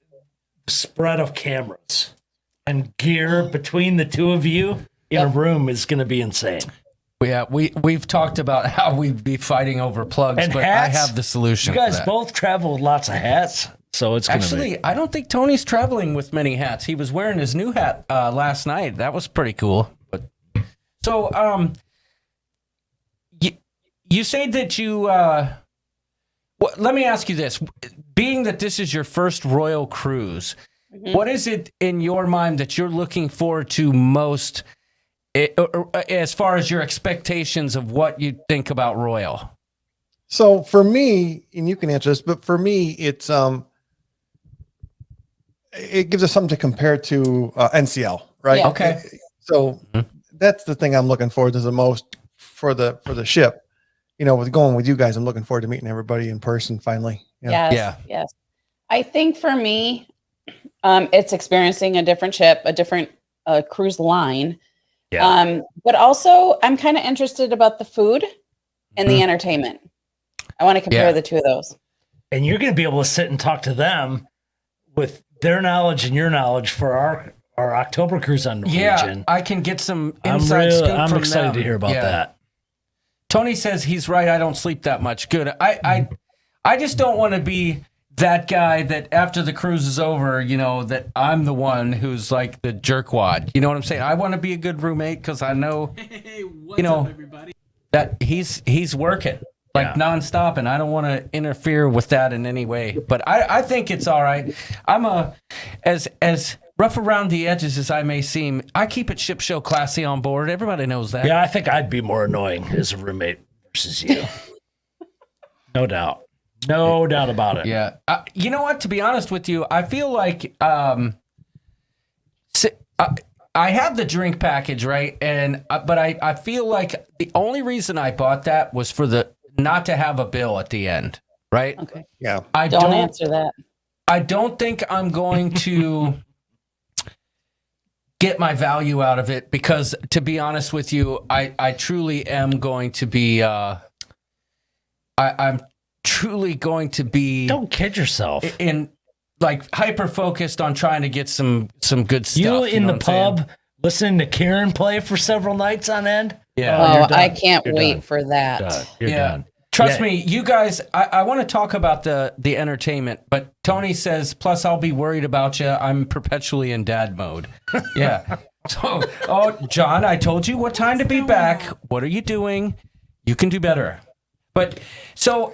spread of cameras and gear between the two of you in a room is going to be insane. yeah, we've talked about how we'd be fighting over plugs, And but hats? I have the solution. You guys for that. both travel with lots of hats, so it's going to be. Actually, I don't think Tony's traveling with many hats. He was wearing his new hat last night. That was pretty cool. But so, you say that you. Let me ask you this: being that this is your first royal cruise, what is it in your mind that you're looking forward to most, as far as your expectations of what you think about royal? So for me, and you can answer this, but for me, it's it gives us something to compare to NCL, right? Yeah. Okay. So that's the thing I'm looking forward to the most for the ship. With going with you guys, I'm looking forward to meeting everybody in person finally. Yeah. Yes. Yes. I think for me, it's experiencing a different ship, a different cruise line. Yeah. But also, I'm kind of interested about the food and the entertainment. I want to compare Yeah. the two of those. And you're going to be able to sit and talk to them with their knowledge and your knowledge for our October cruise on Norwegian. Yeah, I can get some inside scoop I'm from excited them. to hear about Yeah. that. Tony says he's right. I don't sleep that much. Good. I just don't want to be that guy that after the cruise is over, that I'm the one who's like the jerkwad. You know what I'm saying? I want to be a good roommate because I know, Hey, what's up, everybody? that he's working like nonstop, and I don't want to interfere with that in any way. But I think it's all right. I'm as rough around the edges as I may seem, I keep it ship show classy on board. Everybody knows that. Yeah, I think I'd be more annoying as a roommate versus you. No doubt. No doubt about it. Yeah. You know what? To be honest with you, I feel like I have the drink package, right? But I feel like the only reason I bought that was for not to have a bill at the end, right? Okay. Yeah. I Don't answer that. I don't think I'm going to get my value out of it because, to be honest with you, I truly am going to be. I'm truly going to be. Don't kid yourself. In like hyper focused on trying to get some good stuff. You in know the what I'm saying? pub listening to Kieran play for several nights on end? Yeah. Oh, you're done. I can't You're wait done. for that. Done. You're Yeah. done. Trust me, you guys, I want to talk about the entertainment, but Tony says, plus I'll be worried about you. I'm perpetually in dad mode. Yeah. So, John, I told you what time to be back. What are you doing? You can do better. But so,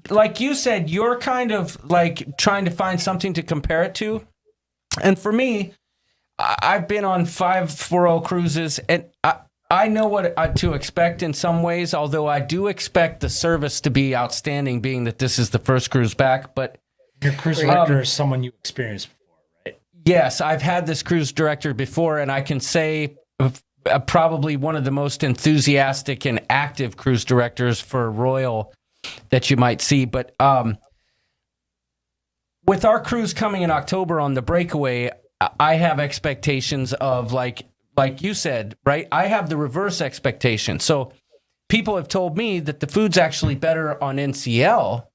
like you said, you're kind of like trying to find something to compare it to. And for me, I've been on 540 cruises, and I know what to expect in some ways, although I do expect the service to be outstanding, being that this is the first cruise back. But your cruise director is someone you experienced before, right? Yes, I've had this cruise director before, and I can say probably one of the most enthusiastic and active cruise directors for Royal that you might see. But with our cruise coming in October on the Breakaway, I have expectations of like you said, right? I have the reverse expectation. So people have told me that the food's actually better on NCL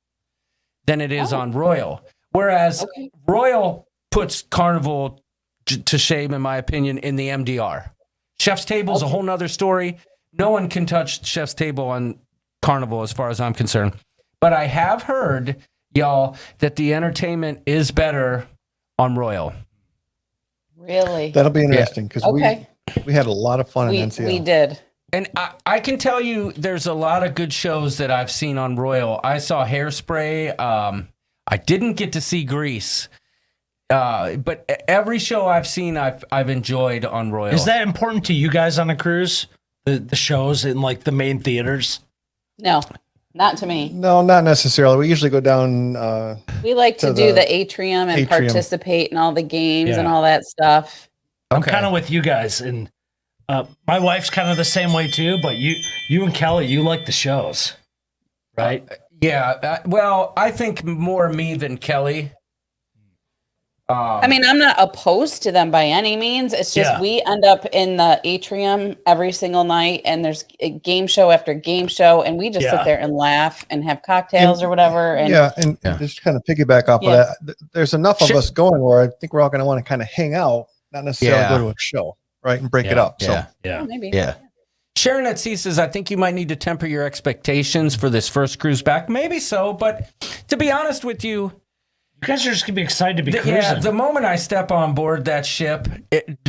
than it is on Royal. Whereas Royal puts Carnival to shame, in my opinion, in the MDR. Chef's Table is a whole nother story. No one can touch Chef's Table on Carnival as far as I'm concerned. But I have heard, y'all, that the entertainment is better on Royal. Really? That'll be interesting because we had a lot of fun in NCL. We did. And I can tell you there's a lot of good shows that I've seen on Royal. I saw Hairspray. I didn't get to see Grease. But every show I've seen, I've enjoyed on Royal. Is that important to you guys on a cruise? The shows in like the main theaters? No, not to me. No, not necessarily. We usually go down. We like to do the atrium and participate in all the games and all that stuff. I'm kind of with you guys, and my wife's kind of the same way too. But you and Kelly, you like the shows, right? Yeah. Well, I think more me than Kelly. I mean, I'm not opposed to them by any means. It's just we end up in the atrium every single night, and there's a game show after game show, and we just sit there and laugh and have cocktails or whatever. And just kind of piggyback off of that. There's enough of us going where I think we're all going to want to kind of hang out, not necessarily go to a show, right, and break it up. So maybe. Yeah. Sharon at C says, I think you might need to temper your expectations for this first cruise back. Maybe so, but to be honest with you, you guys are just going to be excited to be cruising. Yeah, the moment I step on board that ship,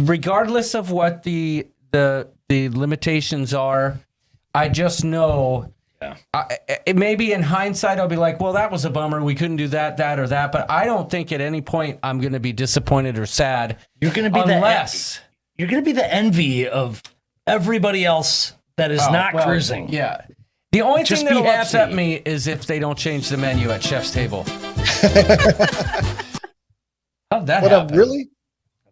regardless of what the limitations are, I just know. Maybe in hindsight, I'll be like, well, that was a bummer. We couldn't do that, or that. But I don't think at any point I'm going to be disappointed or sad. You're going to be you're going to be the envy of everybody else that is not cruising. Yeah. The only thing that'll upset me is if they don't change the menu at Chef's Table. How'd that happen?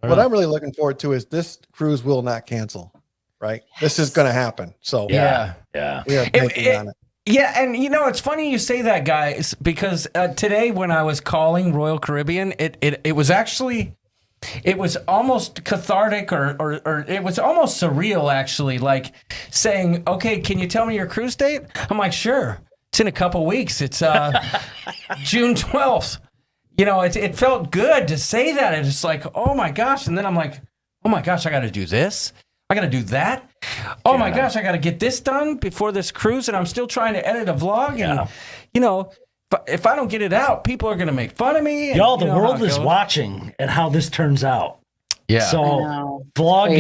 What I'm really looking forward to is this cruise will not cancel, right? Yes. This is going to happen. So we are banking on it. Yeah, and it's funny you say that, guys, because today when I was calling Royal Caribbean, it was actually. It was almost cathartic or it was almost surreal, actually, like saying, okay, can you tell me your cruise date? I'm like, sure. It's in a couple weeks. It's June 12th. It felt good to say that. It's just like, oh, my gosh. And then I'm like, oh, my gosh, I got to do this. I got to do that. Oh, my gosh, I got to get this done before this cruise. And I'm still trying to edit a vlog. And, if I don't get it out, people are going to make fun of me. Y'all, the world is watching and how this turns out. Yeah. So vlog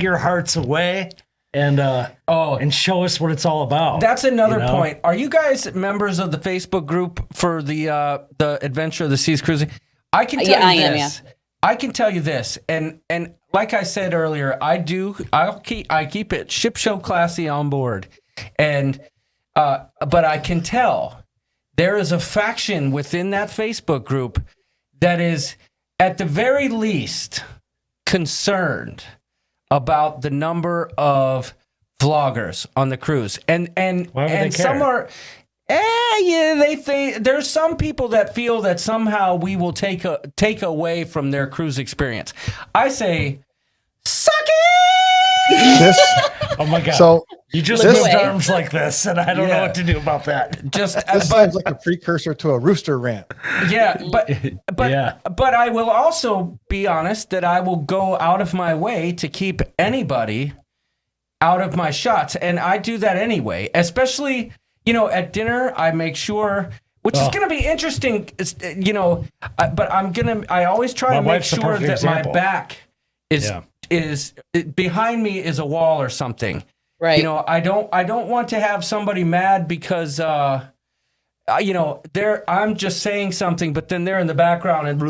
your hearts away and show us what it's all about. That's another point. Are you guys members of the Facebook group for the Adventure of the Seas Cruising? I can tell you this. I can tell you this. And like I said earlier, I keep it ship show classy on board. And but I can tell there is a faction within that Facebook group that is, at the very least, concerned about the number of vloggers on the cruise. And some are, they think there's some people that feel that somehow we will take away from their cruise experience. I say, suck it! Oh my God. So you just moved arms like this, and I don't know what to do about that. This sounds like a precursor to a rooster rant. Yeah, but I will also be honest that I will go out of my way to keep anybody out of my shots, and I do that anyway. Especially, at dinner, I make sure, which is going to be interesting, but I always try to make sure that my back is behind me is a wall or something. Right. I don't want to have somebody mad because I'm just saying something, but then they're in the background and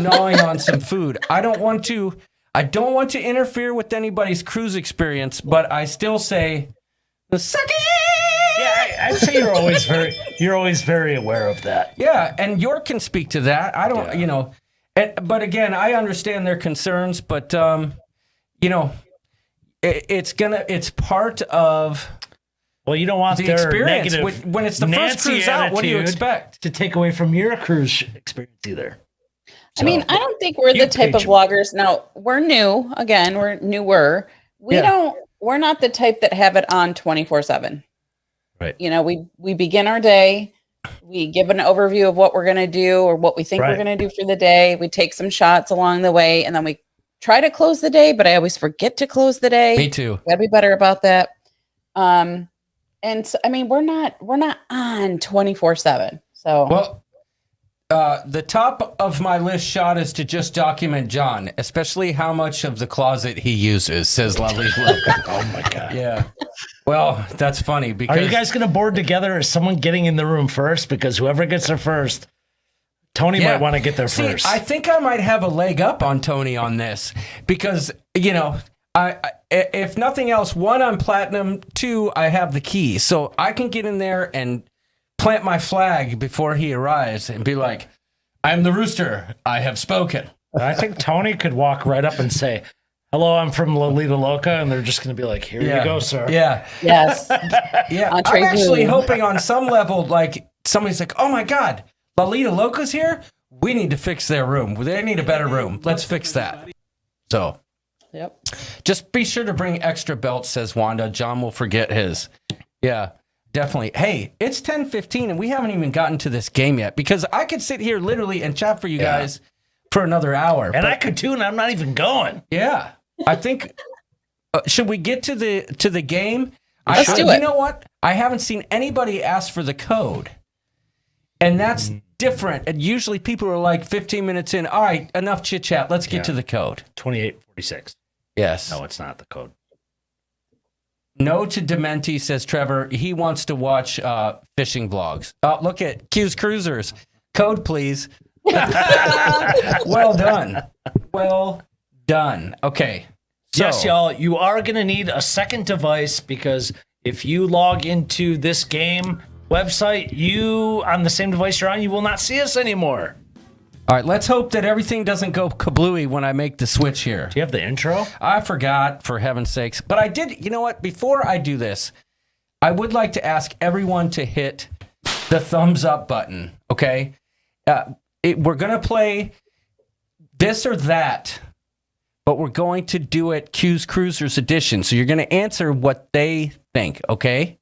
gnawing on some food. I don't want to interfere with anybody's cruise experience, but I still say the second. Yeah, I'd say you're always very aware of that. Yeah, and York can speak to that. I don't, but again, I understand their concerns, but it's part of. Well, you don't want the their experience negative when it's the Nancy first cruise out. What do you expect to take away from your cruise experience either? I mean, I don't think we're the type of vloggers. Now, we're new. Again, we're newer. We're not the type that have it on 24/7. Right. We begin our day. We give an overview of what we're going to do or what we think we're going to do for the day. We take some shots along the way, and then we try to close the day, but I always forget to close the day. Me too. Gotta be better about that. And so, I mean, we're not on 24/7. So, well, the top of my list shot is to just document John, especially how much of the closet he uses, says Lovely Logan. Oh my God. Yeah. Well, that's funny because. Are you guys going to board together? Or is someone getting in the room first? Because whoever gets there first, Tony might want to get there first. I think I might have a leg up on Tony on this because, I if nothing else, one, I'm platinum. Two, I have the key, so I can get in there and plant my flag before he arrives and be like, "I'm the rooster. I have spoken." I think Tony could walk right up and say, "Hello, I'm from Lolita Loca," and they're just going to be like, "Here you go, sir." Yeah. yes. Yeah. I'm actually hoping on some level, like somebody's like, "Oh my God, Lolita Loca's here. We need to fix their room. They need a better room. Let's fix that." So. Yep. Just be sure to bring extra belts, says Wanda. John will forget his. Yeah, definitely. Hey, it's 10:15 and we haven't even gotten to this game yet because I could sit here literally and chat for you guys for another hour. And I could too, and I'm not even going. Yeah. I think should we get to the game? Let's do it. You know what? I haven't seen anybody ask for the code. And that's different. And usually people are like 15 minutes in. All right, enough chit chat. Let's get to the code. 2846. Yes. No, it's not the code. No to Dementi, says Trevor. He wants to watch fishing vlogs. Look at Cuse Cruisers. Code, please. Well done. Well done. Okay. So, yes, y'all, you are going to need a second device because if you log into this game website, on the same device you're on, you will not see us anymore. All right, let's hope that everything doesn't go kablooey when I make the switch here. Do you have the intro? I forgot, for heaven's sakes. But I did, you know what? Before I do this, I would like to ask everyone to hit the thumbs up button, okay? We're going to play this or that, but we're going to do it Cuse Cruisers edition. So you're going to answer what they think, okay?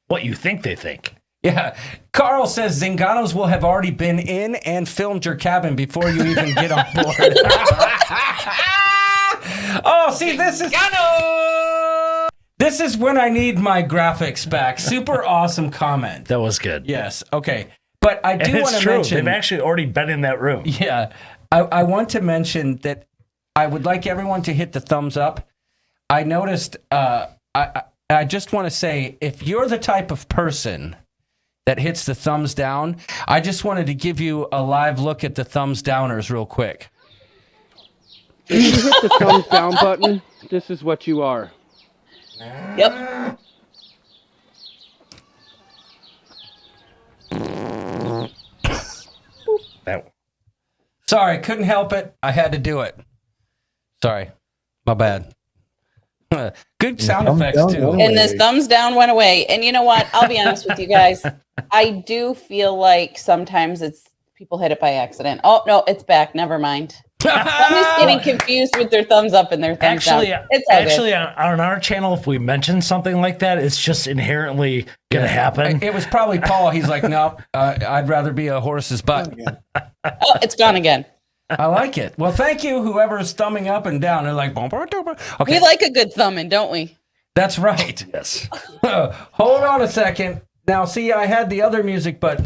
What you think they think. Yeah. Carl says Zinganos will have already been in and filmed your cabin before you even get on board. Oh, see, this is when I need my graphics back. Super awesome comment. That was good. Yes. Okay. But I do want to mention they've actually already been in that room. Yeah. I want to mention that I would like everyone to hit the thumbs up. I noticed I just want to say if you're the type of person that hits the thumbs down, I just wanted to give you a live look at the thumbs downers real quick. If you hit the thumbs down button, this is what you are. Yep. Sorry, couldn't help it. I had to do it. Sorry. My bad. Good sound effects, too. And this thumbs down went away. And you know what? I'll be honest with you guys. I do feel like sometimes people hit it by accident. Oh, no, it's back. Never mind. I'm just getting confused with their thumbs up and their thumbs down. Actually, on our channel, if we mention something like that, it's just inherently going to happen. It was probably Paul. He's like, no, I'd rather be a horse's butt. Oh, it's gone again. I like it. Well, thank you, whoever's thumbing up and down. They're like, okay. We like a good thumbing, don't we? That's right. Yes. Hold on a second. Now, see, I had the other music, but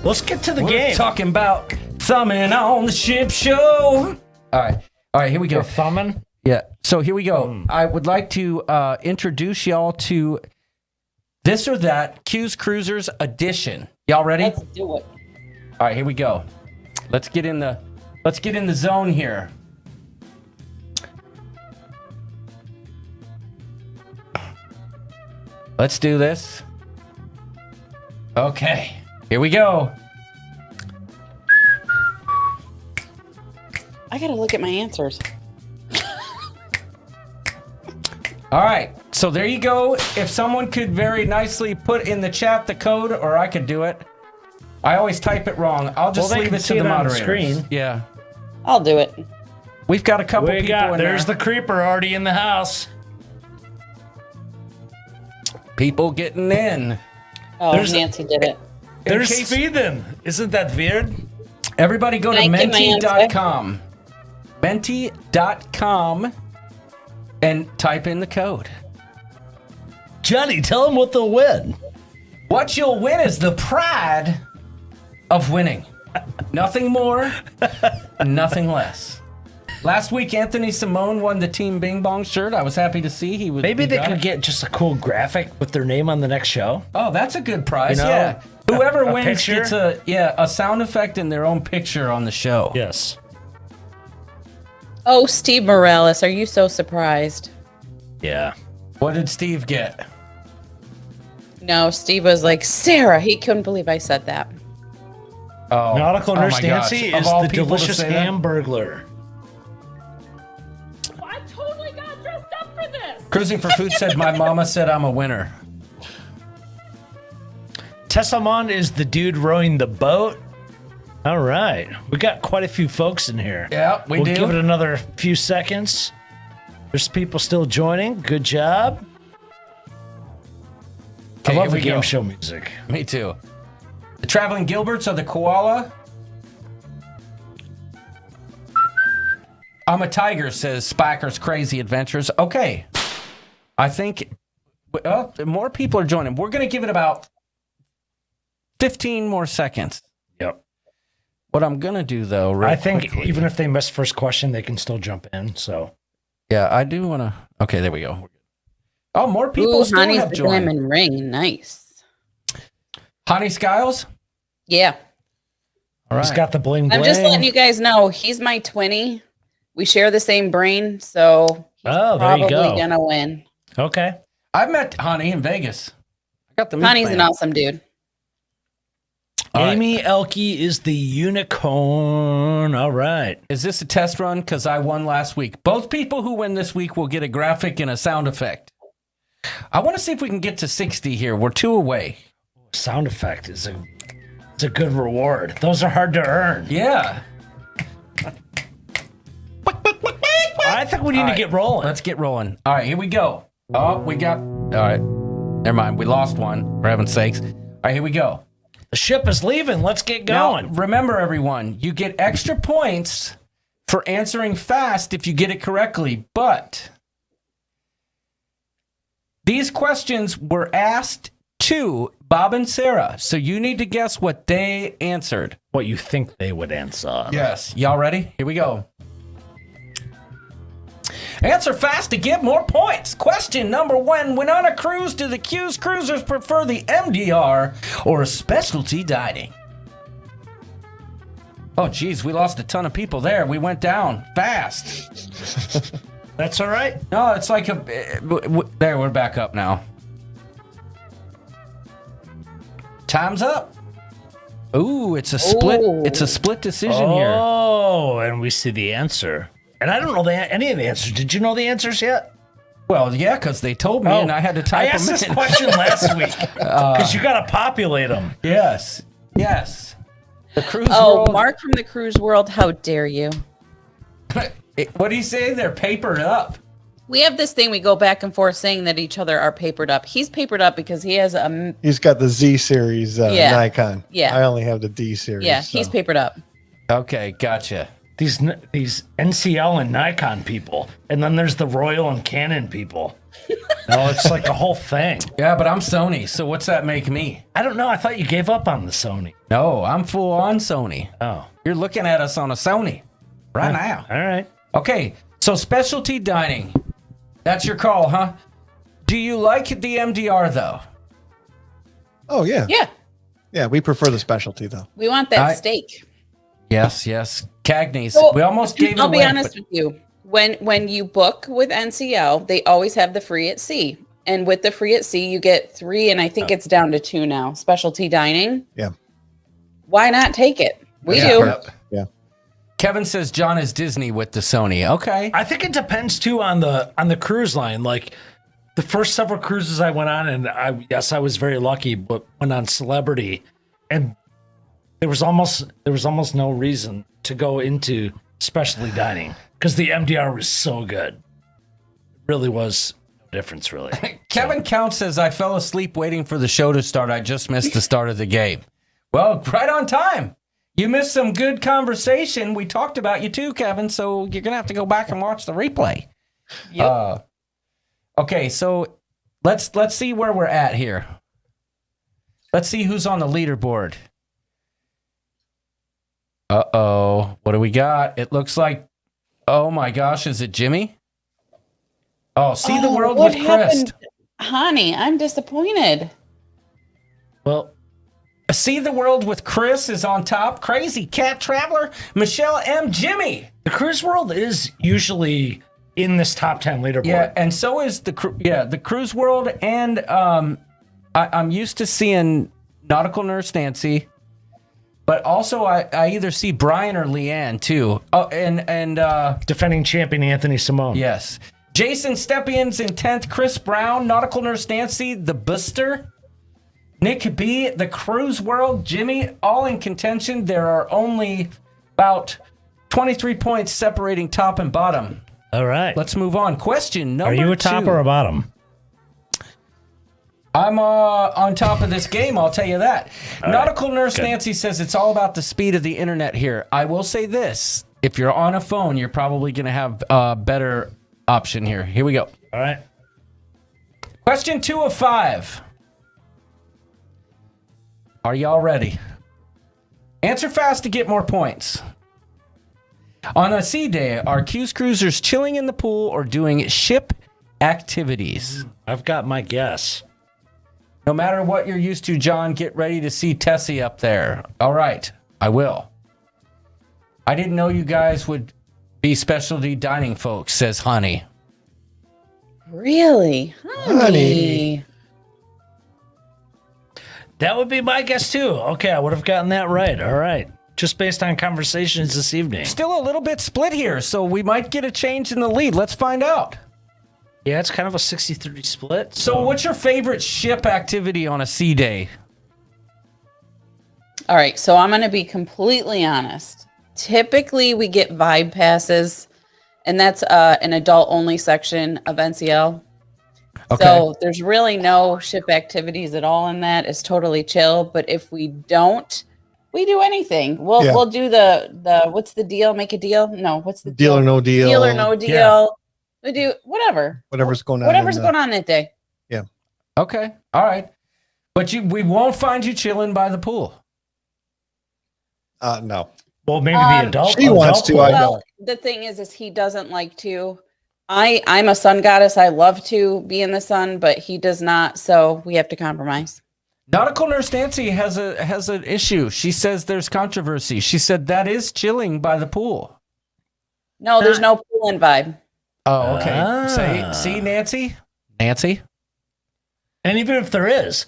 Let's get to the we're game. talking about thumbing on the ship show. All right, here we go. You're thumbing? Yeah, so here we go. I would like to introduce y'all to This or That Cuse Cruisers edition. Y'all ready? Let's do it. All right, here we go. Let's get in the zone here. Let's do this. Okay, here we go. I gotta look at my answers. All right, so there you go. If someone could very nicely put in the chat the code, or I could do it. I always type it wrong. I'll just Well, they leave can it to see the it on the moderators. screen. Yeah, I'll do it. we've got a couple people in There's there. the creeper already in the house. People getting in. Oh, There's- Nancy did it. There's case- Sweden. Isn't that weird? Everybody go to Can I get my menti.com. Menti.com and type in the code. Johnny, tell them what they'll win. What you'll win is the pride of winning. Nothing more, nothing less. Last week, Anthony Simone won the Team Bing Bong shirt. I was happy to see he was. Maybe they got could it. get just a cool graphic with their name on the next show. Oh, that's a good prize. You know, yeah. Whoever a wins picture? gets a sound effect and their own picture on the show. Yes. Oh, Steve Morales, are you so surprised? Yeah. What did Steve get? No, Steve was like, Sarah. He couldn't believe I said that. Oh, Nautical oh Nurse my gosh. Nancy Of is all the people to delicious say that? Hamburglar. I totally got dressed up for this. Cruising for Food said, my mama said I'm a winner. Tessamon is the dude rowing the boat. All right. We got quite a few folks in here. Yeah, we we'll do. give it another few seconds. There's people still joining. Good job. Okay, I love here the we game go. show music. Me too. The Traveling Gilberts of the Koala. I'm a Tiger, says Spiker's Crazy Adventures. Okay. I think more people are joining. We're going to give it about 15 more seconds. Yep. What I'm going to do, though, real I think quickly- even if they miss first question, they can still jump in. So Yeah, I do want to... Okay, there we go. Oh, more people Ooh, still Honey's have the joined. diamond ring. Nice. Honey Skiles? Yeah. he's All right. got the bling bling. I'm just letting you guys know he's my twinnie. We share the same brain, so he's Oh, there you probably go. gonna win. Okay. I met Honey in Vegas. I got the meat Honey's an plan. awesome dude. All right. Amy Elke is the unicorn. All right. Is this a test run? Because I won last week. Both people who win this week will get a graphic and a sound effect. I want to see if we can get to 60 here. We're 2 away. Sound effect is it's a good reward. Those are hard to earn. Yeah. I think we need All to right. get rolling. Let's get rolling. All right, here we go. Oh, we got... All right. Never mind. We lost one, for heaven's sakes. All right, here we go. The ship is leaving. Let's get going. Now, remember, everyone, you get extra points for answering fast if you get it correctly, but these questions were asked to Bob and Sarah, so you need to guess what they answered. What you think they would answer. Yes. Y'all ready? Here we go. Answer fast to get more points. Question number 1. When on a cruise, do the Cuse Cruisers prefer the MDR or specialty dining? Oh, geez, we lost a ton of people there. We went down fast. That's all right. No, it's like there, we're back up now. Time's up. Ooh, it's a split. Ooh. It's a split decision here. Oh, and we see the answer. And I don't know any of the answers. Did you know the answers yet? Well, yeah, because they told me, and I had to I type asked them this in. question last week because you got to populate them. Yes, yes. The cruise Oh, world. Mark from the cruise world, how dare you? What do you say? They're papered up. We have this thing we go back and forth saying that each other are papered up. He's papered up because he has a He's got the Z series Nikon. Yeah. I only have the D series. yeah. so. He's papered up. Okay, gotcha. These NCL and Nikon people, and then there's the Royal and Canon people. No, it's like a whole thing. Yeah, but I'm Sony, so what's that make me? I don't know. I thought you gave up on the Sony. No, I'm full on Sony. Oh, You're looking at us on a Sony right now. all right. Okay, so specialty dining. That's your call, huh? Do you like the MDR though? Oh yeah. Yeah. Yeah, we prefer the specialty though. We want that steak. Yes. Cagney's. So, we almost gave it I'll away. be honest with you. When you book with NCL, they always have the free at sea. And with the free at sea, you get 3, and I think it's down to 2 now. Specialty dining. Yeah. Why not take it? We Yeah. do. Yep. Yeah. Kevin says John is Disney with the Sony. Okay. I think it depends too on the cruise line. Like the first several cruises I went on, and I was very lucky, but went on Celebrity, and there was almost no reason to go into specialty dining because the MDR was so good. It really was no difference, really. Kevin Count says I fell asleep waiting for the show to start. I just missed the start of the game. Well, right on time. You missed some good conversation. We talked about you too, Kevin, so you're going to have to go back and watch the replay. Yep. Okay, so let's see where we're at here. Let's see who's on the leaderboard. Uh-oh. What do we got? It looks like, oh my gosh, is it Jimmy? Oh, see the world what with Chris. happened? Honey, I'm disappointed. Well, See the World with Chris is on top. Crazy Cat Traveler, Michelle M. Jimmy. the cruise world is usually in this top 10 leaderboard. Yeah, and so is the Cruise World, and I'm used to seeing Nautical Nurse Nancy, but also I either see Brian or Leanne too. Oh, and Defending champion Anthony Simone. yes, Jason Steppian's in 10th. Chris Brown, Nautical Nurse Nancy, the Booster. Nick B, the Cruise World, Jimmy, all in contention. There are only about 23 points separating top and bottom. All right. Let's move on. Question number Are you a top 2. or a bottom? I'm on top of this game, I'll tell you that. All Nautical right. Nurse Good. Nancy says it's all about the speed of the internet here. I will say this. If you're on a phone, you're probably going to have a better option here. Here we go. All right. Question 2 of 5. Are y'all ready? Answer fast to get more points. On a sea day, are Cuse Cruisers chilling in the pool or doing ship activities? I've got my guess. No matter what you're used to, John, get ready to see Tessie up there. All right, I will. I didn't know you guys would be specialty dining folks, says Honey. Really? Honey. That would be my guess too. Okay, I would have gotten that right. All right. Just based on conversations this evening. Still a little bit split here, so we might get a change in the lead. Let's find out. Yeah, it's kind of a 60-30 split. So what's your favorite ship activity on a sea day? All right, so I'm going to be completely honest. Typically, we get vibe passes, and that's an adult-only section of NCL. Okay. So there's really no ship activities at all in that. It's totally chill. But if we don't, we do anything. We'll do the what's the deal? Make a deal? No, what's the Deal or no deal. Deal or no deal. Yeah. We do whatever. Whatever's going on. Whatever's going on that day. Okay, all right. But we won't find you chilling by the pool. No. Well, maybe the adult. She wants to, I know. Well, the thing is he doesn't like to. I'm a sun goddess. I love to be in the sun, but he does not. So we have to compromise. Nautical Nurse Nancy has an issue. She says there's controversy. She said that is chilling by the pool. No, there's no pool in vibe. Oh, okay. Ah. See, Nancy? Nancy? And even if there is,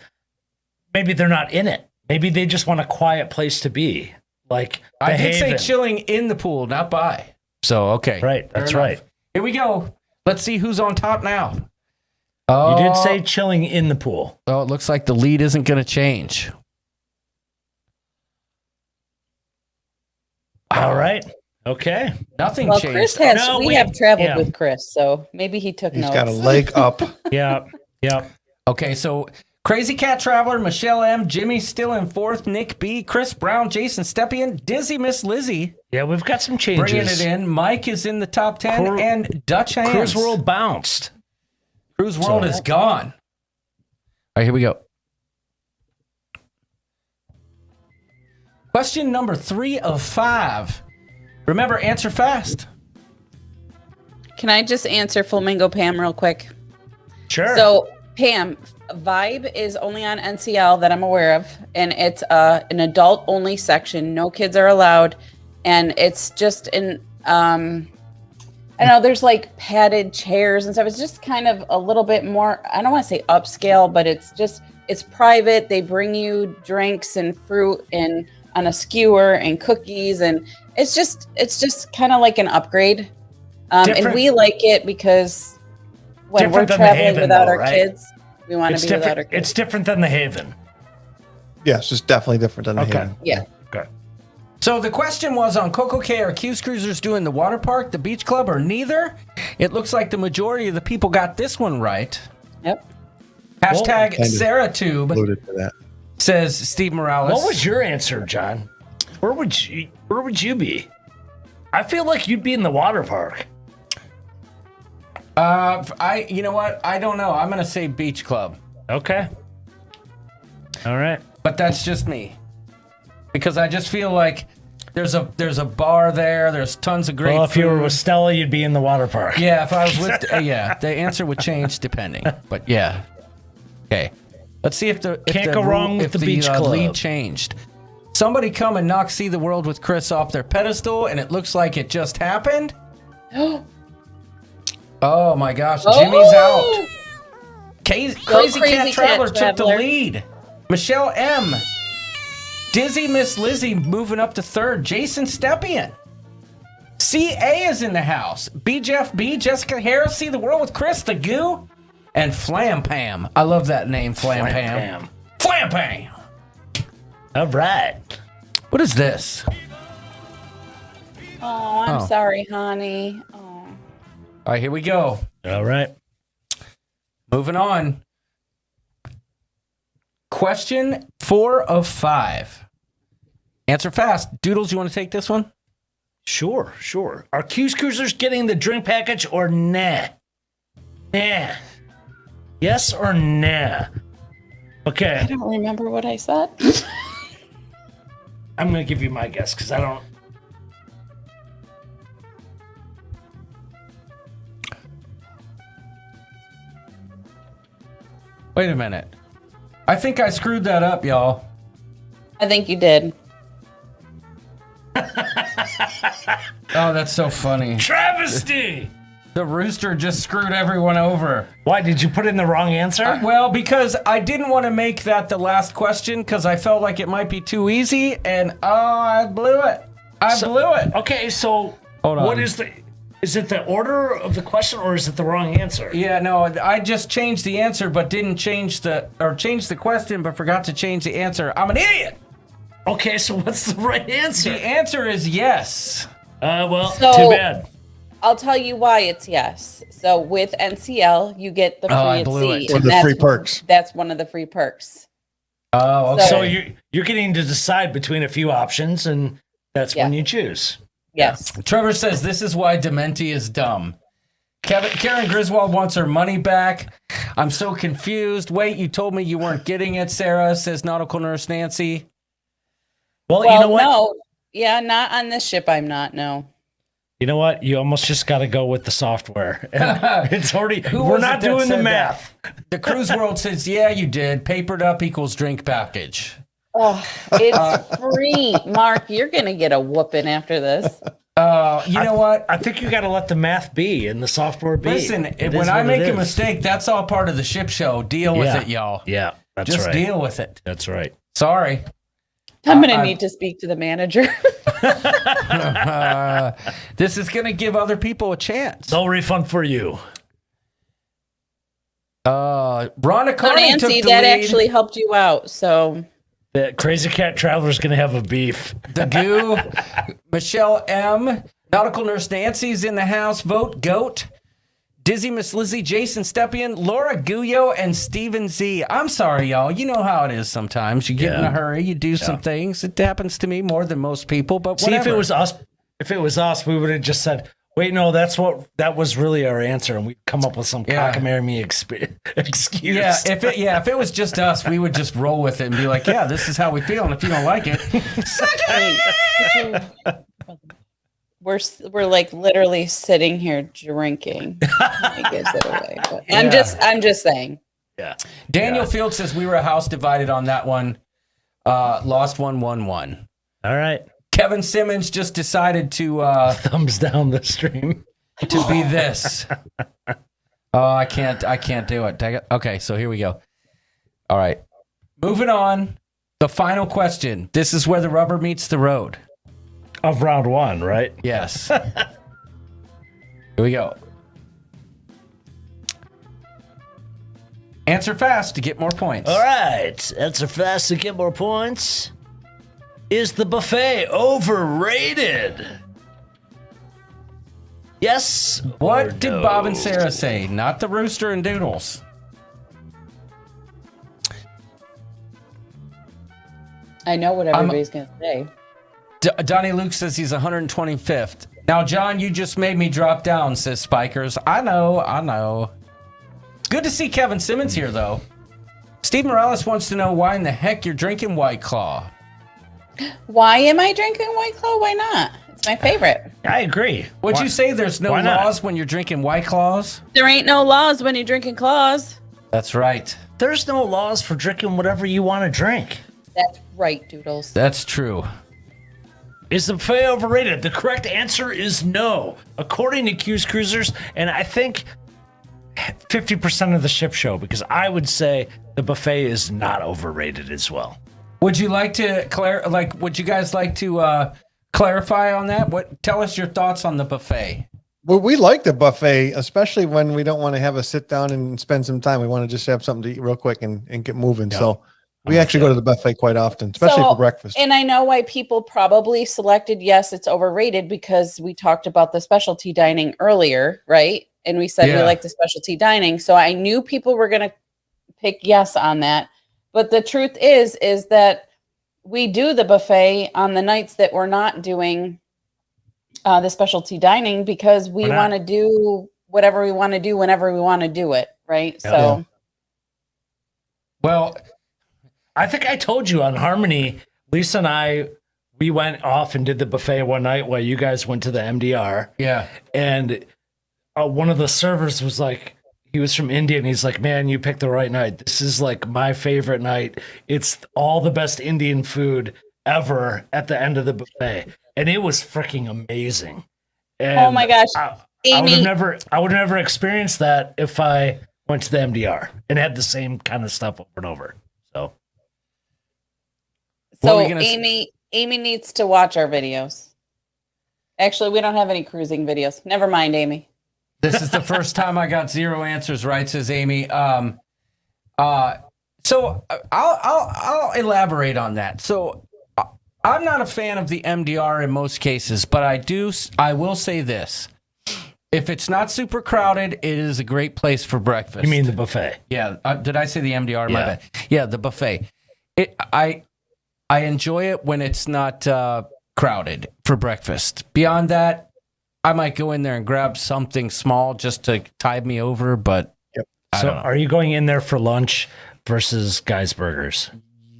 maybe they're not in it. Maybe they just want a quiet place to be. Like I did say behaving. chilling in the pool, not by. So, okay. Right, Fair that's enough. right. Here we go. Let's see who's on top now. You Oh, did say chilling in the pool. Oh, it looks like the lead isn't going to change. All right. Okay. Nothing Well, changed. Chris has. No, we have traveled yeah. with Chris, so maybe he took He's notes. got a leg up. Yeah. Yeah. Okay, so Crazy Cat Traveler, Michelle M, Jimmy still in fourth, Nick B, Chris Brown, Jason Stepien, Dizzy Miss Lizzie Yeah, we've got some changes. bringing it in. Mike is in the top 10, and Dutch Hands. Cruise World bounced. Cruise World is gone. All right, here we go. Question number 3 of 5. Remember, answer fast. Can I just answer Flamingo Pam real quick? Sure. So, Pam, Vibe is only on NCL that I'm aware of, and it's an adult-only section. No kids are allowed, and it's just in I don't know. There's like padded chairs and stuff. It's just kind of a little bit more. I don't want to say upscale, but it's private. They bring you drinks and fruit and on a skewer and cookies, and it's just kind of like an upgrade. And we like it because when we're Different than the traveling Haven, without though, our right? kids, we want to be without our different. kids. It's different than the Haven. Yes, it's definitely different than the Okay. Haven. Yeah. Okay. So the question was on Coco Cay, are Cuse Cruisers doing the water park, the beach club, or neither? It looks like the majority of the people got this one right. Yep. Hashtag kind of SarahTube Alluded to that. says Steve Morales. What was your answer, John? Where would you be? I feel like you'd be in the water park. You know what? I don't know. I'm gonna say beach club, Okay. All right. but that's just me because I just feel like there's a bar there. There's tons of great. Well, if you were food. with Stella, you'd be in the water park. Yeah, if I was with, yeah, the answer would change depending. But yeah, okay. Let's see if the Can't go wrong with the beach club. lead changed. Somebody come and knock "See the World with Chris" off their pedestal, and it looks like it just happened. Oh my gosh, Jimmy's out. Crazy Cat Traveler took the lead. Michelle M. Dizzy Miss Lizzie moving up to third. Jason Stepien. CA is in the house. B. Jeff B. Jessica Harris. See the World with Chris, the Goo. And Flam Pam. I love that name, Flam Pam. Flam Pam. All right. What is this? Oh, I'm sorry, honey. Oh. All right, here we go. All right. Moving on. Question 4 of 5. Answer fast. Doodles, you want to take this one? Sure. Are Cuse Cruisers getting the drink package or nah? Nah. Yes or nah? Okay. I don't remember what I said. I'm going to give you my guess because I don't. Wait a minute. I think I screwed that up, y'all. I think you did. Oh, that's so funny. Travesty! The rooster just screwed everyone over. Why, did you put in the wrong answer? Well, because I didn't want to make that the last question because I felt like it might be too easy, and I blew it. I blew it. Okay, so Hold on. what is it the order of the question or is it the wrong answer? Yeah, no, I just changed the answer, but didn't change changed the question, but forgot to change the answer. I'm an idiot. Okay, so what's the right answer? The answer is yes. Well, So- too bad. I'll tell you why it's yes. So with NCL, you get the free I at blew sea. it. Or and the that's- free perks. That's one of the free perks. Oh, okay. So you're getting to decide between a few options, and that's when you choose. Yes. Trevor says this is why Dementi is dumb. Karen Griswold wants her money back. I'm so confused. Wait, you told me you weren't getting it, Sarah, says Nautical Nurse Nancy. Well, Well, you know what? no. Yeah, not on this ship. I'm not. No. You know what? You almost just got to go with the software. And it's already. Who We're was not it that doing the said math. The Cruise World says, yeah, you did. Papered up equals drink package. Oh, it's free. Mark, you're going to get a whooping after this. You know what? I think you got to let the math be and the software be. Listen, It is when I what make it a is. mistake, that's all part of the ship show. Deal with Yeah. it, y'all. Yeah, that's Just right. deal with it. That's right. Sorry. I'm going to need to speak to the manager. This is going to give other people a chance. No refund for you. Rhonda So Carney took Nancy, the that lead. actually helped you out. So The Crazy Cat Traveler's going to have a beef. The Goo, Michelle M, Nautical Nurse Nancy's in the house. Vote GOAT. Dizzy Miss Lizzie, Jason Stepien, Laura Guyo, and Steven Z. I'm sorry, y'all. You know how it is sometimes. You get in a hurry, you do some things. It happens to me more than most people, but whatever. See, if it was us, we would have just said, wait, no, that was really our answer, and we'd come up with some cockamamie excuse. Yeah, if it was just us, we would just roll with it and be like, yeah, this is how we feel, and if you don't like it, suck it. We're like literally sitting here drinking. He gives it away. But I'm just saying. Yeah. Daniel Field says we were a house divided on that one. Lost 1-1-1. All right. Kevin Simmons just decided to thumbs down the stream to be this. Oh, I can't do it. Okay, so here we go. All right. Moving on. The final question. This is where the rubber meets the road. Of round 1, right? Yes. Here we go. Answer fast to get more points. All right. Answer fast to get more points. Is the buffet overrated? Yes. What did Bob and Sarah say? Not the rooster and doodles. I know what everybody's going to say. Donnie Luke says he's 125th. Now, John, you just made me drop down, says Spikers. I know. Good to see Kevin Simmons here, though. Steve Morales wants to know why in the heck you're drinking White Claw. Why am I drinking White Claw? Why not? It's my favorite. I agree. Would you say there's no laws when you're drinking White Claws? There ain't no laws when you're drinking claws. That's right. There's no laws for drinking whatever you want to drink. That's right, Doodles. That's true. Is the buffet overrated? The correct answer is no, according to Cuse Cruisers, and I think 50% of the ship show, because I would say the buffet is not overrated as well. Would you like to would you guys like to clarify on that? Tell us your thoughts on the buffet. Well, we like the buffet, especially when we don't want to have a sit down and spend some time. We want to just have something to eat real quick and get moving. Yep. So we actually go to the buffet quite often, especially for breakfast. And I know why people probably selected yes, it's overrated, because we talked about the specialty dining earlier, right? And we said we like the specialty dining. So I knew people were going to pick yes on that. But the truth is that we do the buffet on the nights that we're not doing the specialty dining, because we want to do whatever we want to do whenever we want to do it, right? Yeah. So, well, I think I told you on Harmony, Lisa and I, we went off and did the buffet one night while you guys went to the MDR. Yeah. And one of the servers was like, he was from India, and he's like, man, you picked the right night. This is like my favorite night. It's all the best Indian food ever at the end of the buffet. And it was freaking amazing. And oh my gosh. I would have never experienced that if I went to the MDR and had the same kind of stuff over and over. So Amy needs to watch our videos. Actually, we don't have any cruising videos. Never mind, Amy. This is the first time I got 0 answers right, says Amy. So I'll elaborate on that. So I'm not a fan of the MDR in most cases, but I will say this. If it's not super crowded, it is a great place for breakfast. You mean the buffet? Yeah. Did I say the MDR? Yeah. My bad. Yeah, the buffet. I enjoy it when it's not crowded for breakfast. Beyond that, I might go in there and grab something small just to tide me over, but I don't know. Are you going in there for lunch versus Guy's Burgers?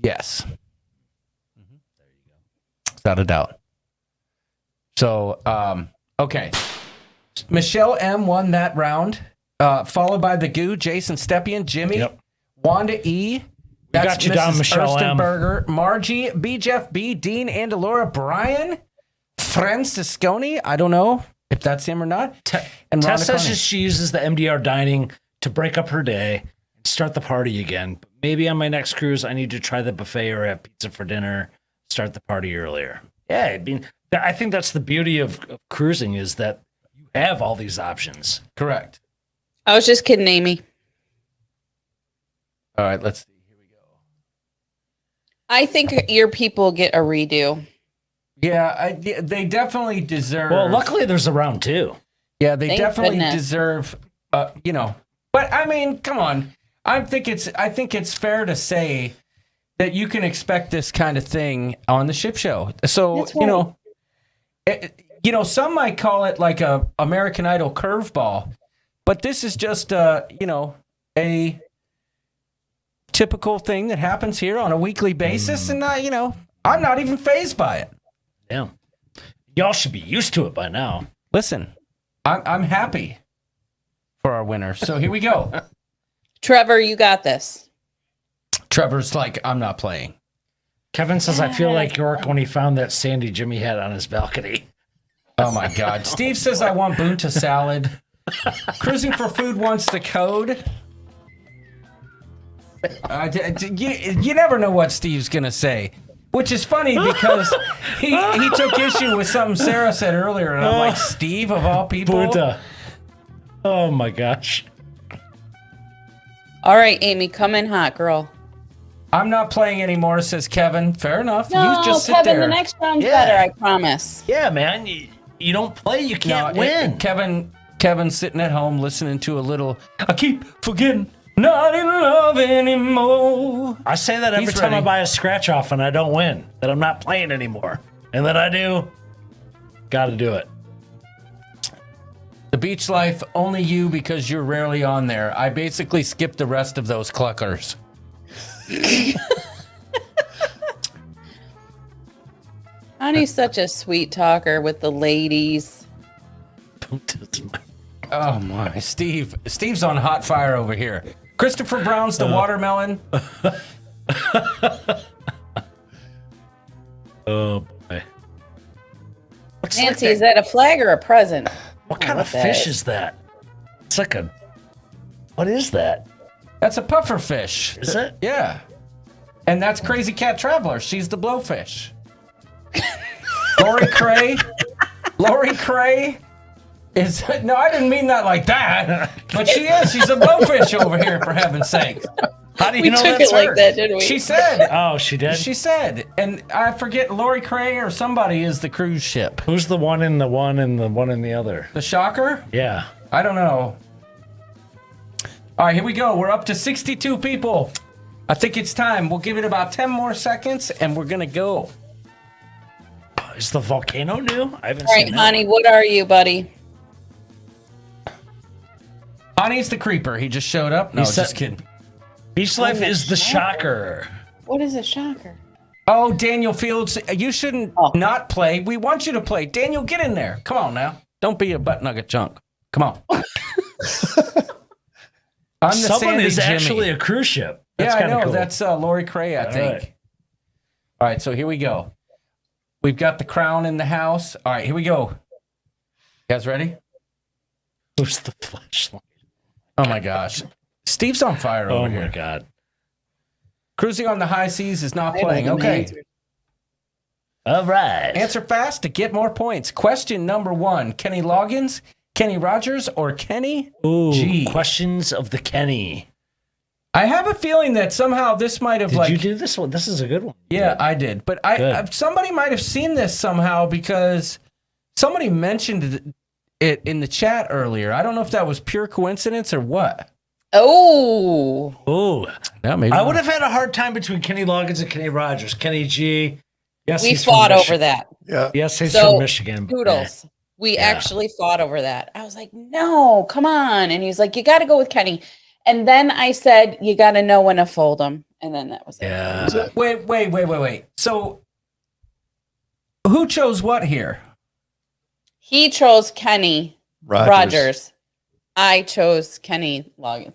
Yes. Mm-hmm. There you go. Without a doubt. So, okay. Michelle M won that round, followed by the Goo, Jason Stepien, Jimmy, Wanda E. We got you down, Michelle M. Burger, Margie, B. Jeff B, Dean Andalora, Brian, Francisconi. I don't know if that's him or not. And Tess Rhonda says she uses the MDR dining to break up her day and start the party again. But maybe on my next cruise, I need to try the buffet or have pizza for dinner, start the party earlier. Yeah, I mean, I think that's the beauty of cruising, is that you have all these options. Correct. I was just kidding, Amy. All right, let's see. Here we go. I think your people get a redo. Yeah, they definitely deserve. Well, luckily there's a round 2. Yeah, they Thank definitely goodness. deserve. But I mean, come on. I think it's fair to say that you can expect this kind of thing on the ship show. So That's right. some might call it like a American Idol curveball, but this is just a typical thing that happens here on a weekly basis, and I'm not even fazed by it. Yeah. Y'all should be used to it by now. Listen, I'm happy for our winner. So here we go. Trevor, you got this. Trevor's like, I'm not playing. Kevin says, I feel like York when he found that Sandy Jimmy had on his balcony. Oh my God. Steve says, I want bunta salad. Cruising for Food wants the code. You never know what Steve's going to say, which is funny because he took issue with something Sarah said earlier. And I'm like, Steve, of all people? Bunta. Oh my gosh. All right, Amy, come in hot, girl. I'm not playing anymore, says Kevin. Fair enough. No, You just sit Kevin, there. the next round's Yeah. better, I promise. Yeah, man. You don't play, you can't win. Kevin's sitting at home listening to a little, I keep forgetting, not in love anymore. I say that every He's time I ready. buy a scratch off and I don't win, that I'm not playing anymore. And then I do, gotta do it. The beach life, only you because you're rarely on there. I basically skipped the rest of those cluckers. Honey's such a sweet talker with the ladies. Oh my, Steve's on hot fire over here. Christopher Brown's the watermelon. Oh boy. What's Nancy, like is that a flag or a present? what kind what of that fish is. is that? It's like a, what is that? That's a puffer fish. Is it? Yeah. And that's Crazy Cat Traveler. She's the blowfish. Lori Cray is, no, I didn't mean that like that. But she is. She's a blowfish over here, for heaven's sake. How do you We know took that's it like her? that, didn't we? She said. Oh, she did? She said. And I forget, Lori Cray or somebody is the cruise ship. Who's the one in the one and the one in the other? The Shocker? Yeah. I don't know. All right, here we go. We're up to 62 people. I think it's time. We'll give it about 10 more seconds, and we're going to go. Is the volcano new? I haven't All right, seen honey, what are you, buddy? Honey's the creeper. He just showed up. No, He said- just kidding. that. Beach Life is the shocker. What is a shocker? Oh, Daniel Fields, you shouldn't Oh. not play. We want you to play. Daniel, get in there. Come on now. Don't be a butt nugget junk. Come on. I'm the Someone Sandy is Jimmy. actually a cruise ship. Yeah, That's I kinda know. cool. That's Lori Cray, I think. right. All right, so here we go. We've got the crown in the house. All right, here we go. You guys ready? Who's the flashlight? Oh my gosh. Steve's on fire Oh over my here. god. Cruising on the high seas is not I playing. haven't Okay. answered. All right. Answer fast to get more points. Question number 1. Kenny Loggins, Kenny Rogers, or Kenny Ooh, G? questions of the Kenny. I have a feeling that somehow this might have Did like you do this one? This is a good one. Yeah, I did. But Good. somebody might have seen this somehow because somebody mentioned it in the chat earlier. I don't know if that was pure coincidence or what. Oh, Ooh. Yeah, maybe. I would have had a hard time between Kenny Loggins and Kenny Rogers. Kenny G. Yes, we he's from fought over Michigan. that. Yeah. Yes, he's So, from Michigan. but, Doodles. We Yeah. actually fought over that. I was like, no, come on. And he was like, you got to go with Kenny. And then I said, you got to know when to fold them. And then that was it. Yeah. Wait. So who chose what here? He chose Kenny Rogers. I chose Kenny Loggins.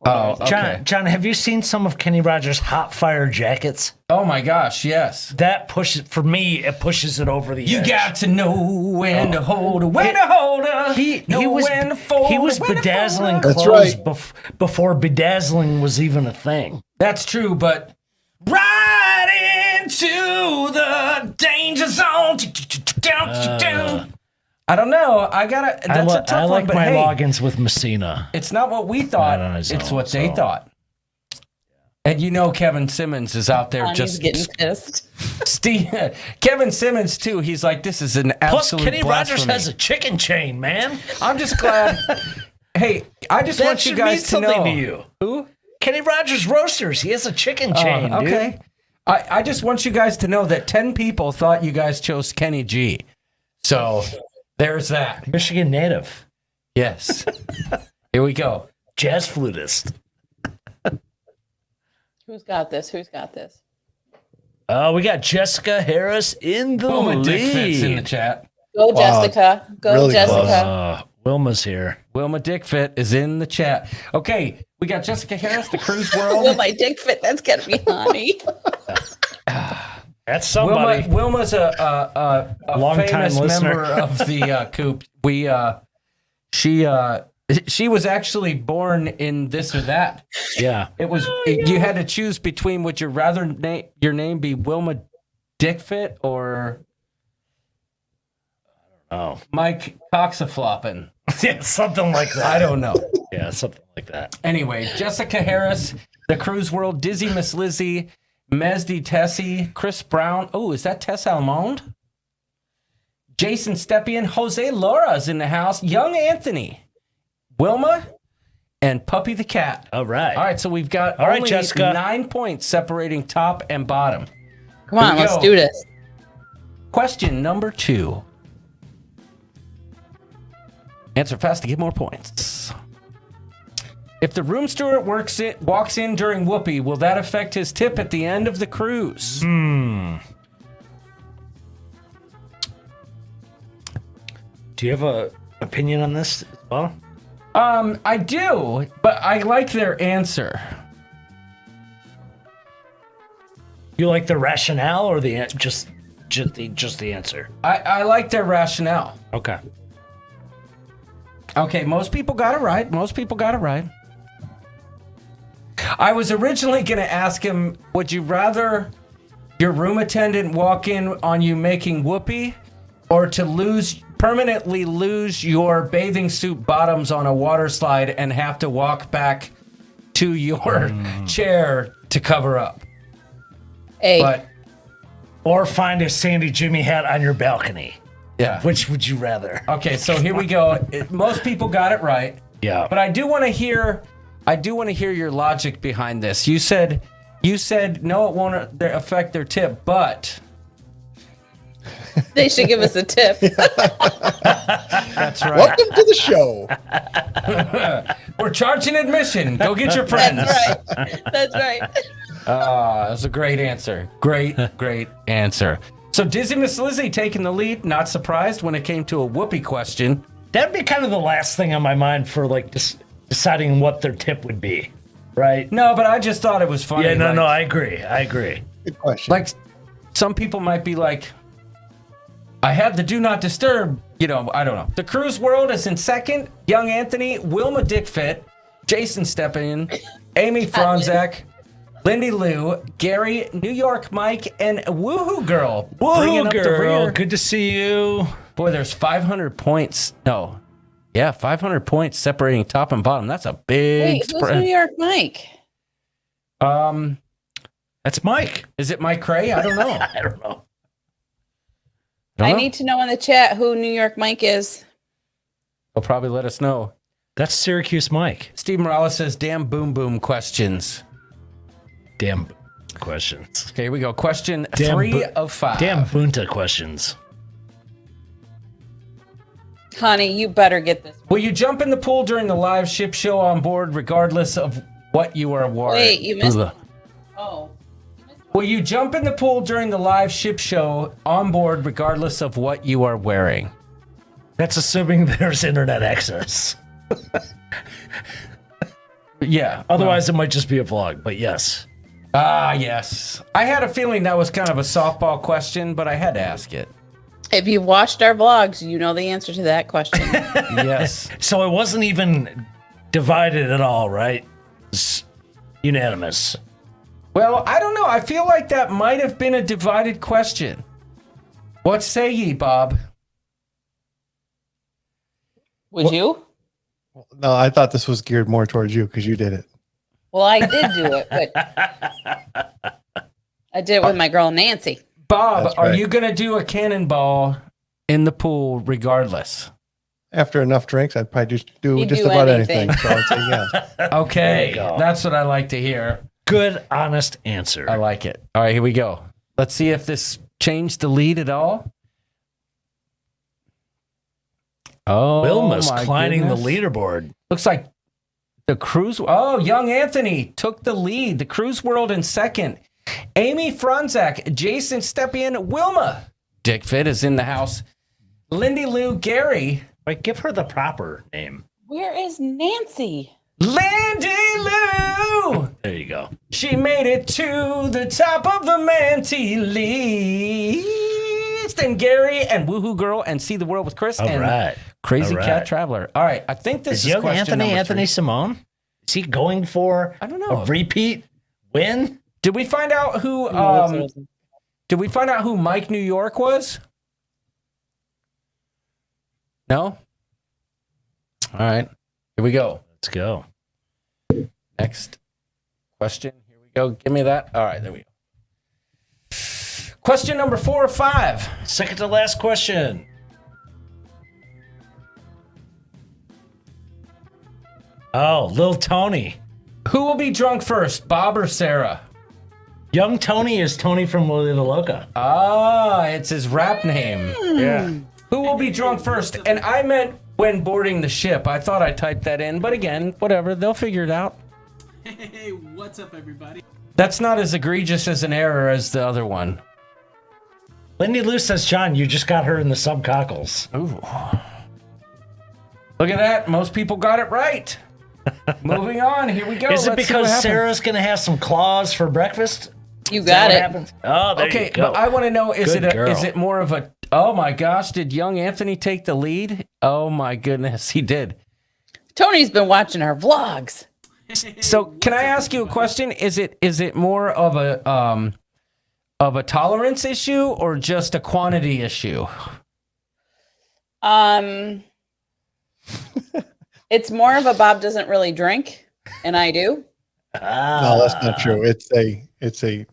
Oh, okay. John, have you seen some of Kenny Rogers' hot fire jackets? Oh my gosh, yes. That pushes, for me, it pushes it over the You edge. got to know when to hold her, when to hold her. He know was when to fold he her, was when to fold bedazzling her. That's clothes right. before bedazzling was even a thing. That's true, but right into the danger zone. I don't know. That's a tough I like one, but my hey, logins with Messina. it's not what we thought. Not on his It's own, what they so. thought. And you know Kevin Simmons is out there Connie's just getting pissed. Kevin Simmons too. He's like, this is an Plus, absolute Kenny Rogers blasphemy. has a chicken chain, man. I'm just glad. Hey, I just That want you should guys mean to something know. to you. Who? Kenny Rogers Roasters. He has a chicken chain, dude. Okay. I just want you guys to know that 10 people thought you guys chose Kenny G. So there's that. Michigan native. Yes. Here we go. Jazz flutist. Who's got this? Who's got this? We got Jessica Harris in the Wilma Dick Fit's in the lead. chat. Go, Wow. Jessica. Go, Really Jessica. Wilma's here. Wilma Dick Fit is in the chat. Okay, we got Jessica Harris, the Cruise World. Will my dick fit? That's gotta be honey. That's somebody. Wilma's a Long-time famous listener. member of the Coop. She was actually born in this or that. Yeah. It was you had to choose between would you rather your name be Wilma Dickfit or Oh. Mike Coxafloppin. Yeah, something like that. I don't know. Yeah, something like that. Anyway, Jessica Harris, the Cruise World, Dizzy Miss Lizzie, Mesdi Tessie, Chris Brown. Oh, is that Tess Almond? Jason Stepien, Jose Laura's in the house, Young Anthony, Wilma, and Puppy the Cat. All right. All right, so we've got All right, only Jessica. 9 points separating top and bottom. Come on, Here we let's go. do this. Question number 2. Answer fast to get more points. If the room steward walks in during whoopee, will that affect his tip at the end of the cruise? Do you have a opinion on this as well? I do, but I like their answer. You like the rationale or the just the answer? I like their rationale. Okay. Okay, most people got it right. I was originally going to ask him, would you rather your room attendant walk in on you making whoopee or to permanently lose your bathing suit bottoms on a water slide and have to walk back to your chair to cover up? Hey, But Or find a Sandy Jimmy hat on your balcony. yeah. Which would you rather? Okay, so here we go. Most people got it right. Yeah. But I do want to hear your logic behind this. You said no, it won't affect their tip, but they should give us a tip. that's right. Welcome to the show. We're charging admission. Go get your friends. That's right. That's right. That's a great answer. Great answer. So Dizzy Miss Lizzie taking the lead. Not surprised when it came to a whoopee question. That'd be kind of the last thing on my mind for like deciding what their tip would be, right? No, but I just thought it was funny. Yeah, no, like, I agree. Good question. Like some people might be like, I had the do not disturb, I don't know. The Cruise World is in second. Young Anthony, Wilma Dickfit, Jason Stepien, Amy Franzak, Lindy Lou, Gary, New York Mike, and Woohoo Girl. bringing Whoa, up the girl. rear. Good to see you. Boy, there's 500 points. No. Yeah, 500 points separating top and bottom. That's a big Wait, who's spread. New York Mike? That's Mike. Is it Mike Cray? I don't know. I don't know. I need to know in the chat who New York Mike is. They'll probably let us know. That's Syracuse Mike. Steve Morales says, damn boom boom questions. Damn questions. Okay, here we go. Question Damn 3 of 5. Damn Bunta questions. Honey, you better get this. Will you jump in the pool during the live ship show on board regardless of what you are wearing? Wait, you missed. Ugh. Oh. Will you jump in the pool during the live ship show on board regardless of what you are wearing? That's assuming there's internet access. Yeah. Otherwise, it might just be a vlog, but yes. Yes. I had a feeling that was kind of a softball question, but I had to ask it. If you've watched our vlogs, you know the answer to that question. Yes. So it wasn't even divided at all, right? It's unanimous. Well, I don't know. I feel like that might have been a divided question. What say ye, Bob? Would you? No, I thought this was geared more towards you because you did it. Well, I did do it, but I did it with my girl Nancy. Bob, That's are right. you going to do a cannonball in the pool regardless? After enough drinks, I'd probably do You'd just do about anything. anything. So I'd say yes. Okay, There you go. that's what I like to hear. Good, honest answer. I like it. All right, here we go. Let's see if this changed the lead at all. Oh, Wilma's my climbing goodness. the leaderboard. Looks like the cruise. Oh, young Anthony took the lead. The cruise world in second. Amy Franzak, Jason Stepien, Wilma Dickfit is in the house. Lindy Lou Gary. Wait, give her the proper name. Where is Nancy? Lindy Lou. There you go. She made it to the top of the Manti list. And Gary and Woohoo Girl and See the World with Chris All and right. Crazy All right. Cat Traveler. All right, I think this Is is young question number Anthony 3. Simone? Is he going for I don't know. a repeat win? Did we find out who? Did we find out who Mike New York was? No. All right, here we go. Let's go. Next question. Here we go. Give me that. All right, there we go. Question number 4 or 5. Second to last question. Oh, Lil Tony. Who will be drunk first, Bob or Sarah? Young Tony is Tony from Lolita Loca. Ah, it's his rap name. Yeah. Who will be drunk first? And I meant when boarding the ship. I thought I typed that in, but again, whatever. They'll figure it out. Hey, what's up, everybody? That's not as egregious as an error as the other one. Lindy Lou says, John, you just got her in the subcockles. Ooh. Look at that. Most people got it right. Moving on. Here we go. Is it Let's see what because happens. Sarah's going to have some claws for breakfast? You Is that got what it. happens? Oh, there Okay, you go. but I want to know, is Good it girl. is it more of a, oh my gosh, did young Anthony take the lead? Oh my goodness, he did. Tony's been watching our vlogs. So can I ask you a question? Is it more of a tolerance issue or just a quantity issue? It's more of a Bob doesn't really drink, and I do. No, that's not true. It's a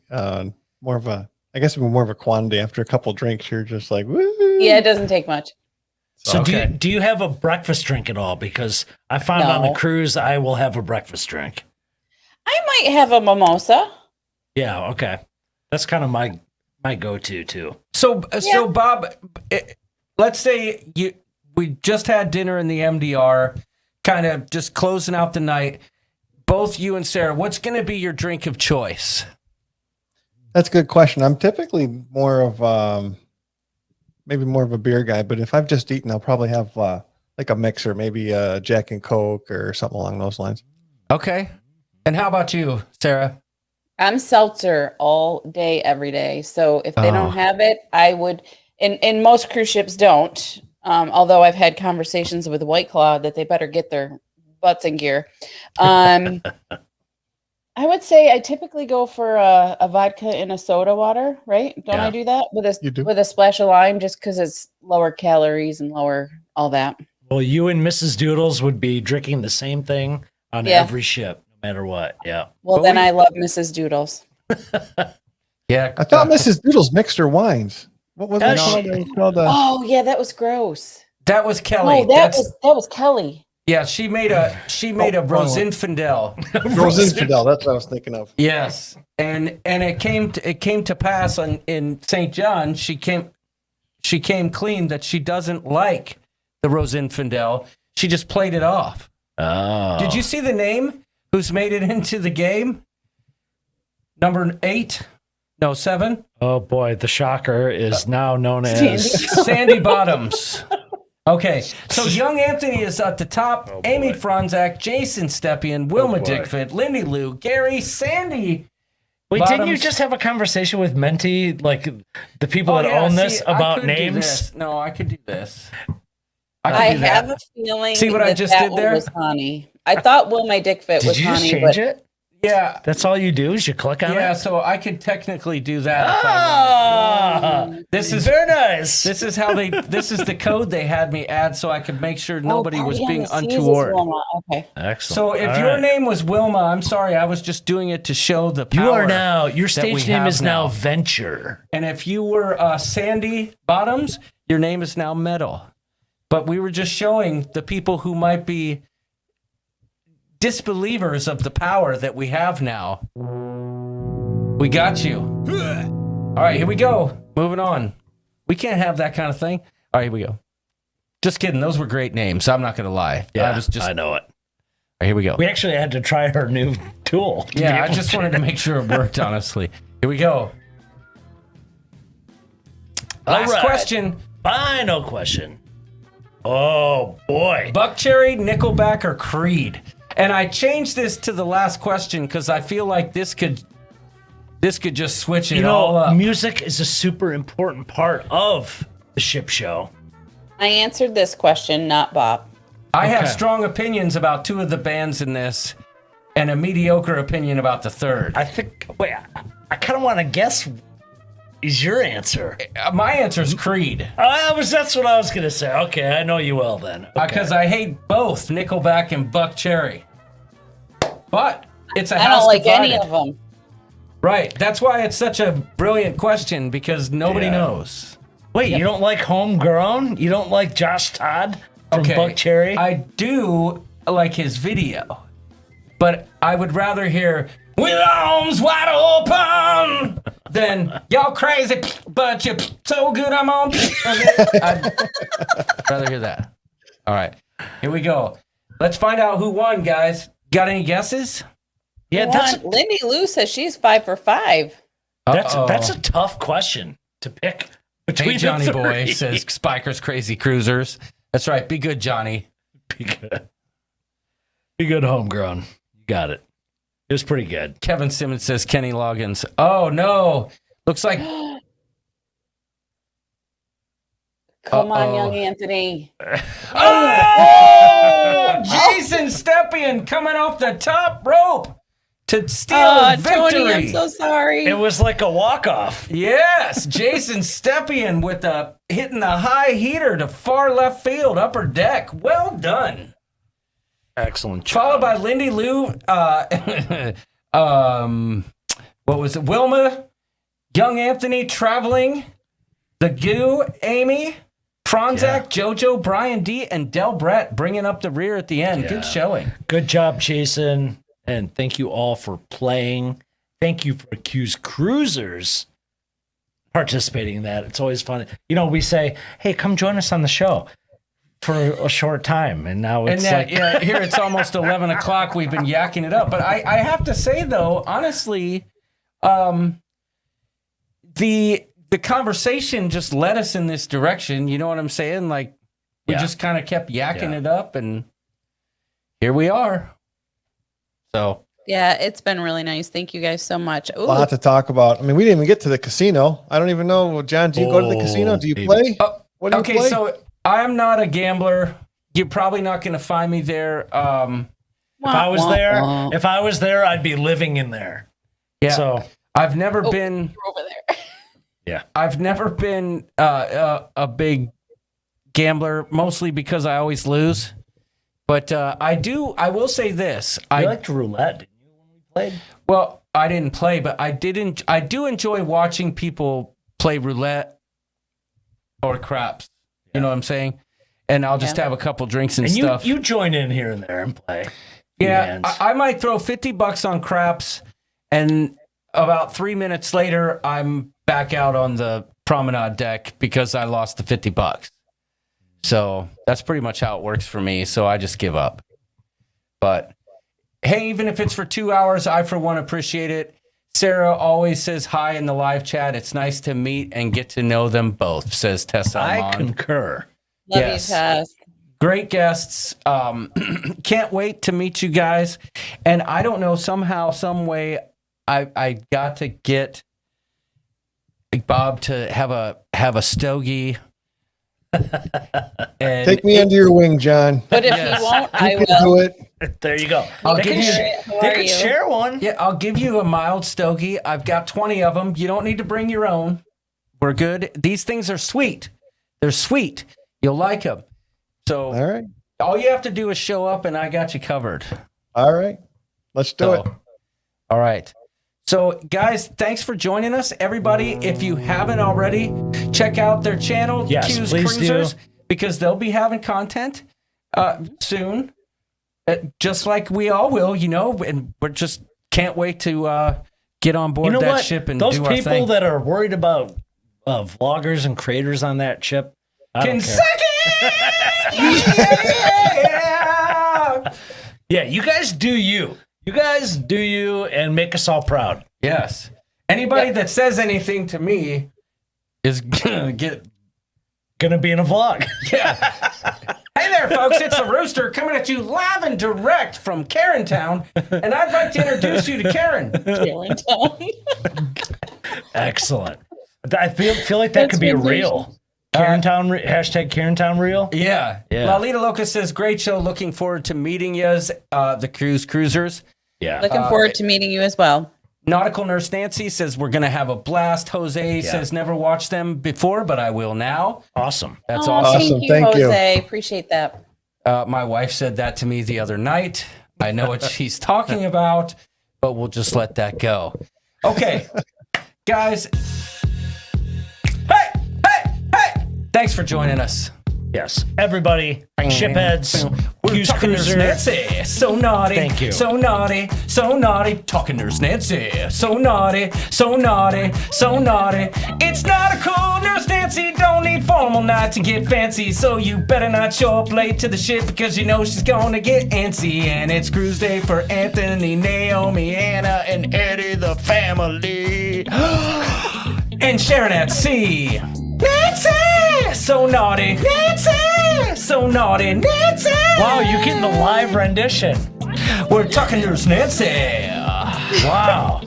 more of a, I guess more of a quantity. After a couple drinks, you're just like, woo. Yeah, it doesn't take much. So Okay. do you have a breakfast drink at all? Because I found on No. a cruise, I will have a breakfast drink. I might have a mimosa. Yeah, okay. That's kind of my go-to too. So Bob, let's say we just had dinner in the MDR, kind of just closing out the night. Both you and Sarah, what's going to be your drink of choice? That's a good question. I'm typically more of maybe more of a beer guy, but if I've just eaten, I'll probably have like a mixer, maybe a Jack and Coke or something along those lines. Okay. And how about you, Sarah? I'm seltzer all day, every day. So if they Oh. don't have it, I would. And most cruise ships don't. Although I've had conversations with White Claw that they better get their butts in gear. I would say I typically go for a vodka and a soda water, right? Don't Yeah. I do that You do. with a splash of lime, just because it's lower calories and lower all that. Well, you and Mrs. Doodles would be drinking the same thing on Yeah. every ship, no matter what. Yeah. Well, But then we- I love Mrs. Doodles. Yeah. I thought Mrs. Doodles mixed her wines. What was it Does called? she? It was called Oh yeah, that was gross. That was Kelly. Oh, that was Kelly. Yeah, she made a Rosinfandel. Rosinfandel. That's what I was thinking of. Yes, and it came to pass in St. John. She came clean that she doesn't like the Rosinfandel. She just played it off. Oh. Did you see the name? Who's made it into the game? Number 8? No, 7. Oh boy, the shocker is now known as Sandy Bottoms. Okay, so young Anthony is at the top. Oh, Amy boy. Franzak, Jason Stepien, Wilma boy. Dickfit, Lindy Lou, Gary, Sandy. Wait, didn't you Bottoms. just have a conversation with Menti, like the people that yeah, own see, this, I about could do names? this. No, I could do this. I could do that. have a feeling. See what I that just that did one there? Was Honey. I thought Wilma Dickfit Did was you just Honey, change but it? Yeah. That's all you do is you click on Yeah, it? so I could technically do that if I wanted. This is very nice. This is how this is the code they had me add so I could make sure nobody was being untoward. Okay. Excellent. So if All your right. name was Wilma, I'm sorry, I was just doing it to show the power. Your that we stage name have is now Venture. And if you were Sandy Bottoms, your name is now Metal. But we were just showing the people who might be disbelievers of the power that we have now. We got you. All right, here we go. Moving on. We can't have that kind of thing. All right, here we go. Just kidding. Those were great names. I'm not going to lie. Yeah, I know it. All right, here we go. We actually had to try her new tool. to be Yeah, I able just to- wanted to make sure it worked, honestly. Here we go. Last All right. question. Final question. Oh, boy. Buck Cherry, Nickelback, or Creed? And I changed this to the last question because I feel like this could just switch it all up. Music is a super important part of the ship show. I answered this question, not Bob. I have Okay. strong opinions about two of the bands in this and a mediocre opinion about the third. I kind of want to guess is your answer. My answer is Creed. That's what I was going to say. Okay, I know you well then. Okay. Because I hate both Nickelback and Buck Cherry. But it's a I house don't like divided. any of them. Right. That's why it's such a brilliant question because nobody Yeah. knows. Wait, you don't like Homegrown? You don't like Josh Todd from Buck Cherry? I do like his video, but I would rather hear "With arms wide open" than "Y'all crazy, but you're so good I'm on." I'd rather hear that. All right, here we go. Let's find out who won, guys. Got any guesses? Yeah, Lindy Lou says she's 5 for 5. that's a tough question to pick between Hey, Johnny the Boy three. says Spikers Crazy Cruisers. That's right. Be good, Johnny. Be good. Be good, Homegrown. You got it. It was pretty good. Kevin Simmons says Kenny Loggins. Oh, no. Looks like... Come on, young Anthony. Oh! Jason Stepien coming off the top rope to steal victory. Tony, I'm so sorry. It was like a walk-off. Yes, Jason Stepien with hitting the high heater to far left field, upper deck. Well done. Excellent job. Followed by Lindy Lou. What was it? Wilma, Young Anthony, Traveling, The Goo, Amy, Pronzak, JoJo, Brian D, and Del Brett bringing up the rear at the end. Yeah. Good showing. Good job, Jason. And thank you all for playing. Thank you for Cuse Cruisers participating in that. It's always fun. You know, we say, hey, come join us on the show for a short time. And now it's Here it's almost 11 o'clock. We've been yakking it up. But I have to say, though, honestly, the conversation just led us in this direction. You know what I'm saying? Like, we just kind of kept yakking it up, and here we are. So, Yeah, it's been really nice. Thank you guys so much. A lot to talk about. I mean, we didn't even get to the casino. I don't even know. John, do you go to the casino? Do you play? What do you play? So I'm not a gambler. You're probably not going to find me there. if I was there, I'd be living in there. Yeah. So I've never been You're over there. Yeah. I've never been a big gambler, mostly because I always lose. But I will say this. I liked roulette, didn't you, when we played? Well, I didn't play, but I do enjoy watching people play roulette or craps. You know what I'm saying? And I'll just have a couple drinks and stuff. You join in here and there and play. Yeah, I might throw $50 on craps, and about 3 minutes later, I'm back out on the promenade deck because I lost the $50. So that's pretty much how it works for me. So I just give up. But hey, even if it's for 2 hours, I for one appreciate it. Sarah always says hi in the live chat. It's nice to meet and get to know them both, says Tessa. I concur. Love you, Tess. Great guests. Can't wait to meet you guys. And I don't know, somehow, some way, I got to get Bob to have a stogie And Take me under your wing, John. But if Yes. you won't, I You can do will. it. There you go. I'll They give can you- Who they are can you? share one. Yeah, I'll give you a mild stogie. I've got 20 of them. You don't need to bring your own. We're good. These things are sweet. They're sweet. You'll like them. So All right. all you have to do is show up, and I got you covered. All right. Let's do it. All right. So, guys, thanks for joining us. Everybody, if you haven't already, check out their channel, Yes, Cuse please Cruisers, do. because they'll be having content soon, just like we all will, and we're just can't wait to get on board You know that what? ship and Those do our people thing. that are worried about vloggers and creators on that ship, I Can don't care. suck it! Yeah! Yeah, you guys do you. You guys do you and make us all proud. Yes. Anybody that says anything to me is gonna get. Gonna be in a vlog. Yeah. Hey there, folks. It's the Rooster coming at you live and direct from Karen Town, and I'd like to introduce you to Karen. Excellent. I feel like that That's could be a sensational. reel. Karen Town hashtag Karen Town reel. Yeah. Yeah. Lalita Locust says, great show. Looking forward to meeting yous, the Cruisers. Yeah. Looking forward to meeting you as well. Nautical Nurse Nancy says, we're going to have a blast. Jose says, never watched them before, but I will now. Awesome. That's Oh, awesome. Awesome. Thank you, Thank you. Jose. Appreciate that. My wife said that to me the other night. I know what she's talking about, but we'll just let that go. Okay, guys. Hey! Thanks for joining us. Yes. Everybody, shipheads, We're Cuse talking Nurse Cruiser. Nancy. So naughty. Thank you. So naughty. So naughty. Talking Nurse Nancy. So naughty. So naughty. So naughty. It's not a cool Nurse Nancy. Don't need formal nights and get fancy. So you better not show up late to the ship because you know she's gonna get antsy. And it's cruise day for Anthony, Naomi, Anna, and Eddie, the family. And Sharon at sea. Nancy! So naughty. Nancy! So naughty. Nancy! Wow, you're getting the live rendition. We're talking Nurse Nancy. Wow.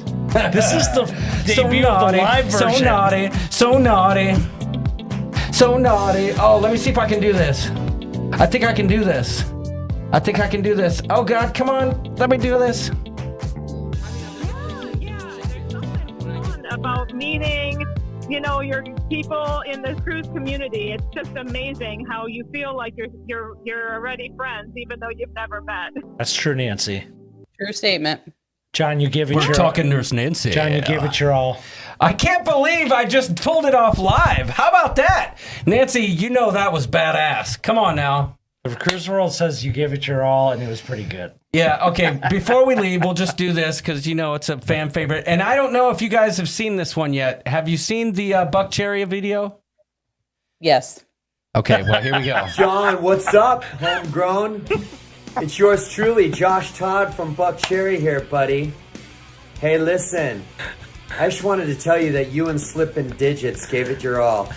This is the debut of the live version. So naughty. So naughty. So naughty. Oh, let me see if I can do this. I think I can do this. Oh, God, come on. Let me do this. Yeah, there's something fun about meeting, your people in the cruise community. It's just amazing how you feel like you're already friends, even though you've never met. That's true, Nancy. True statement. John, you gave it We're your talking Nurse Nancy. John, you gave it your all. I can't believe I just pulled it off live. How about that? Nancy, that was badass. Come on now. The Cruise World says you gave it your all, and it was pretty good. Yeah, okay. Before we leave, we'll just do this because, it's a fan favorite. And I don't know if you guys have seen this one yet. Have you seen the Buck Cherry video? Yes. Okay, well, here we go. John, what's up, homegrown? It's yours truly, Josh Todd from Buck Cherry here, buddy. Hey, listen. I just wanted to tell you that you and Slippin' Digits gave it your all.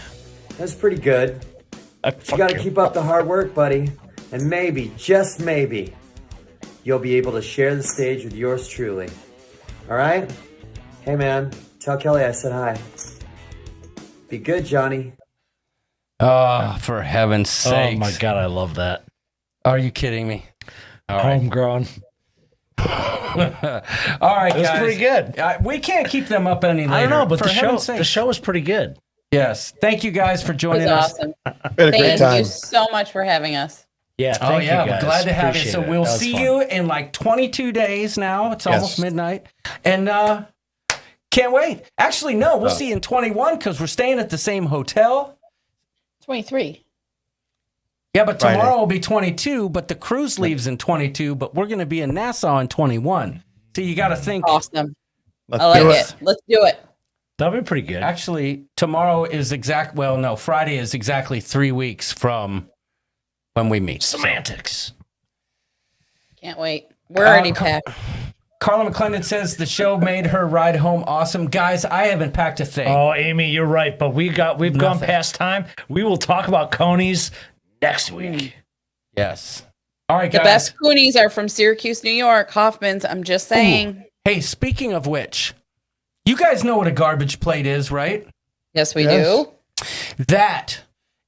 That's pretty good. You gotta keep up the hard work, buddy. And maybe, just maybe, you'll be able to share the stage with yours truly. Alright? Hey, man. Tell Kelly I said hi. Be good, Johnny. Oh, for heaven's sake. Oh, my God, I love that. Are you kidding me? All right. Homegrown. All right, It was guys. pretty good. We can't keep them up any later. I don't know, but for heaven's sake. the show was pretty good. Yes. Thank you guys for It was joining us. awesome. We had a great Thank time. you so much for having us. Yeah, Oh, thank yeah. you guys. We're glad to have you. Appreciate So it. we'll That was see fun. you in like 22 days now. It's Yes. almost midnight. And can't wait. Actually, no, we'll see you in 21 because we're staying at the same hotel. 23. Yeah, but Friday. tomorrow will be 22, but the cruise leaves in 22, but we're going to be in Nassau in 21. So you got to think. Awesome. Let's I like do it. Let's do it. That'll be pretty good. Actually, tomorrow is Friday is exactly 3 weeks from when we meet. Semantics. Can't wait. We're already Car- packed. Carla McClendon says the show made her ride home awesome. Guys, I haven't packed a thing. Oh, Amy, you're right, but we've gone Nothing. past time. We will talk about conies next week. Yes. All right, The guys. best coonies are from Syracuse, New York. Hoffman's. I'm just saying. Hey, speaking of which, you guys know what a garbage plate is, right? Yes, we Yes. do. That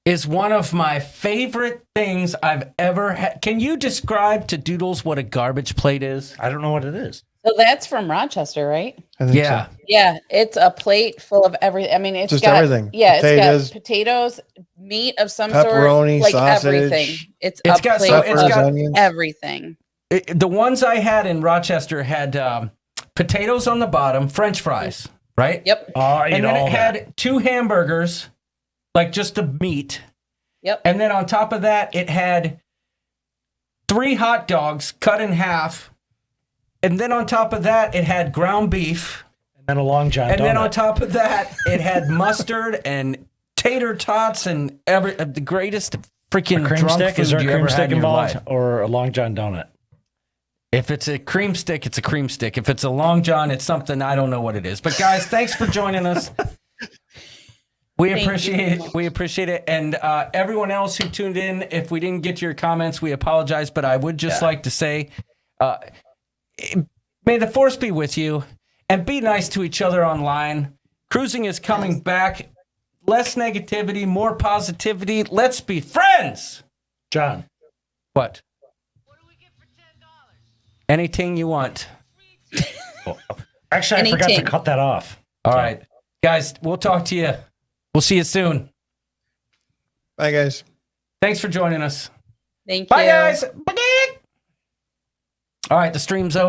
is one of my favorite things I've ever had. Can you describe to Doodles what a garbage plate is? I don't know what it is. So that's from Rochester, right? I think Yeah. so. Yeah, it's a plate full of everything. I mean, it's Just got everything. Yeah, Potatoes, it's got potatoes, meat of some pepperoni, sort, like sausage, everything. It's It's a got plate so- of it's got- onions. everything. The ones I had in Rochester had potatoes on the bottom, French fries, right? Yep. Oh, I And eat then all it that. had 2 hamburgers, like just the meat. Yep. And then on top of that, it had 3 hot dogs cut in half. And then on top of that, it had ground beef. And then a Long John And donut. then on top of that, it had mustard and tater tots and the greatest freaking a cream drunk stick? food Is there a you cream ever had stick in your involved life. or a Long John donut? If it's a cream stick, it's a cream stick. If it's a Long John, it's something I don't know what it is. But guys, thanks for joining us. We appreciate it. We appreciate it. And everyone else who tuned in, if we didn't get to your comments, we apologize. But I would just like to say, may the force be with you and be nice to each other online. Cruising is coming back. Less negativity, more positivity. Let's be friends. John. What? Anything you want. Actually, I forgot to Anything. cut that off. All right. Guys, we'll talk to you. We'll see you soon. Bye, guys. Thanks for joining us. Thank Bye, you. guys. Bye. All right, the stream's over.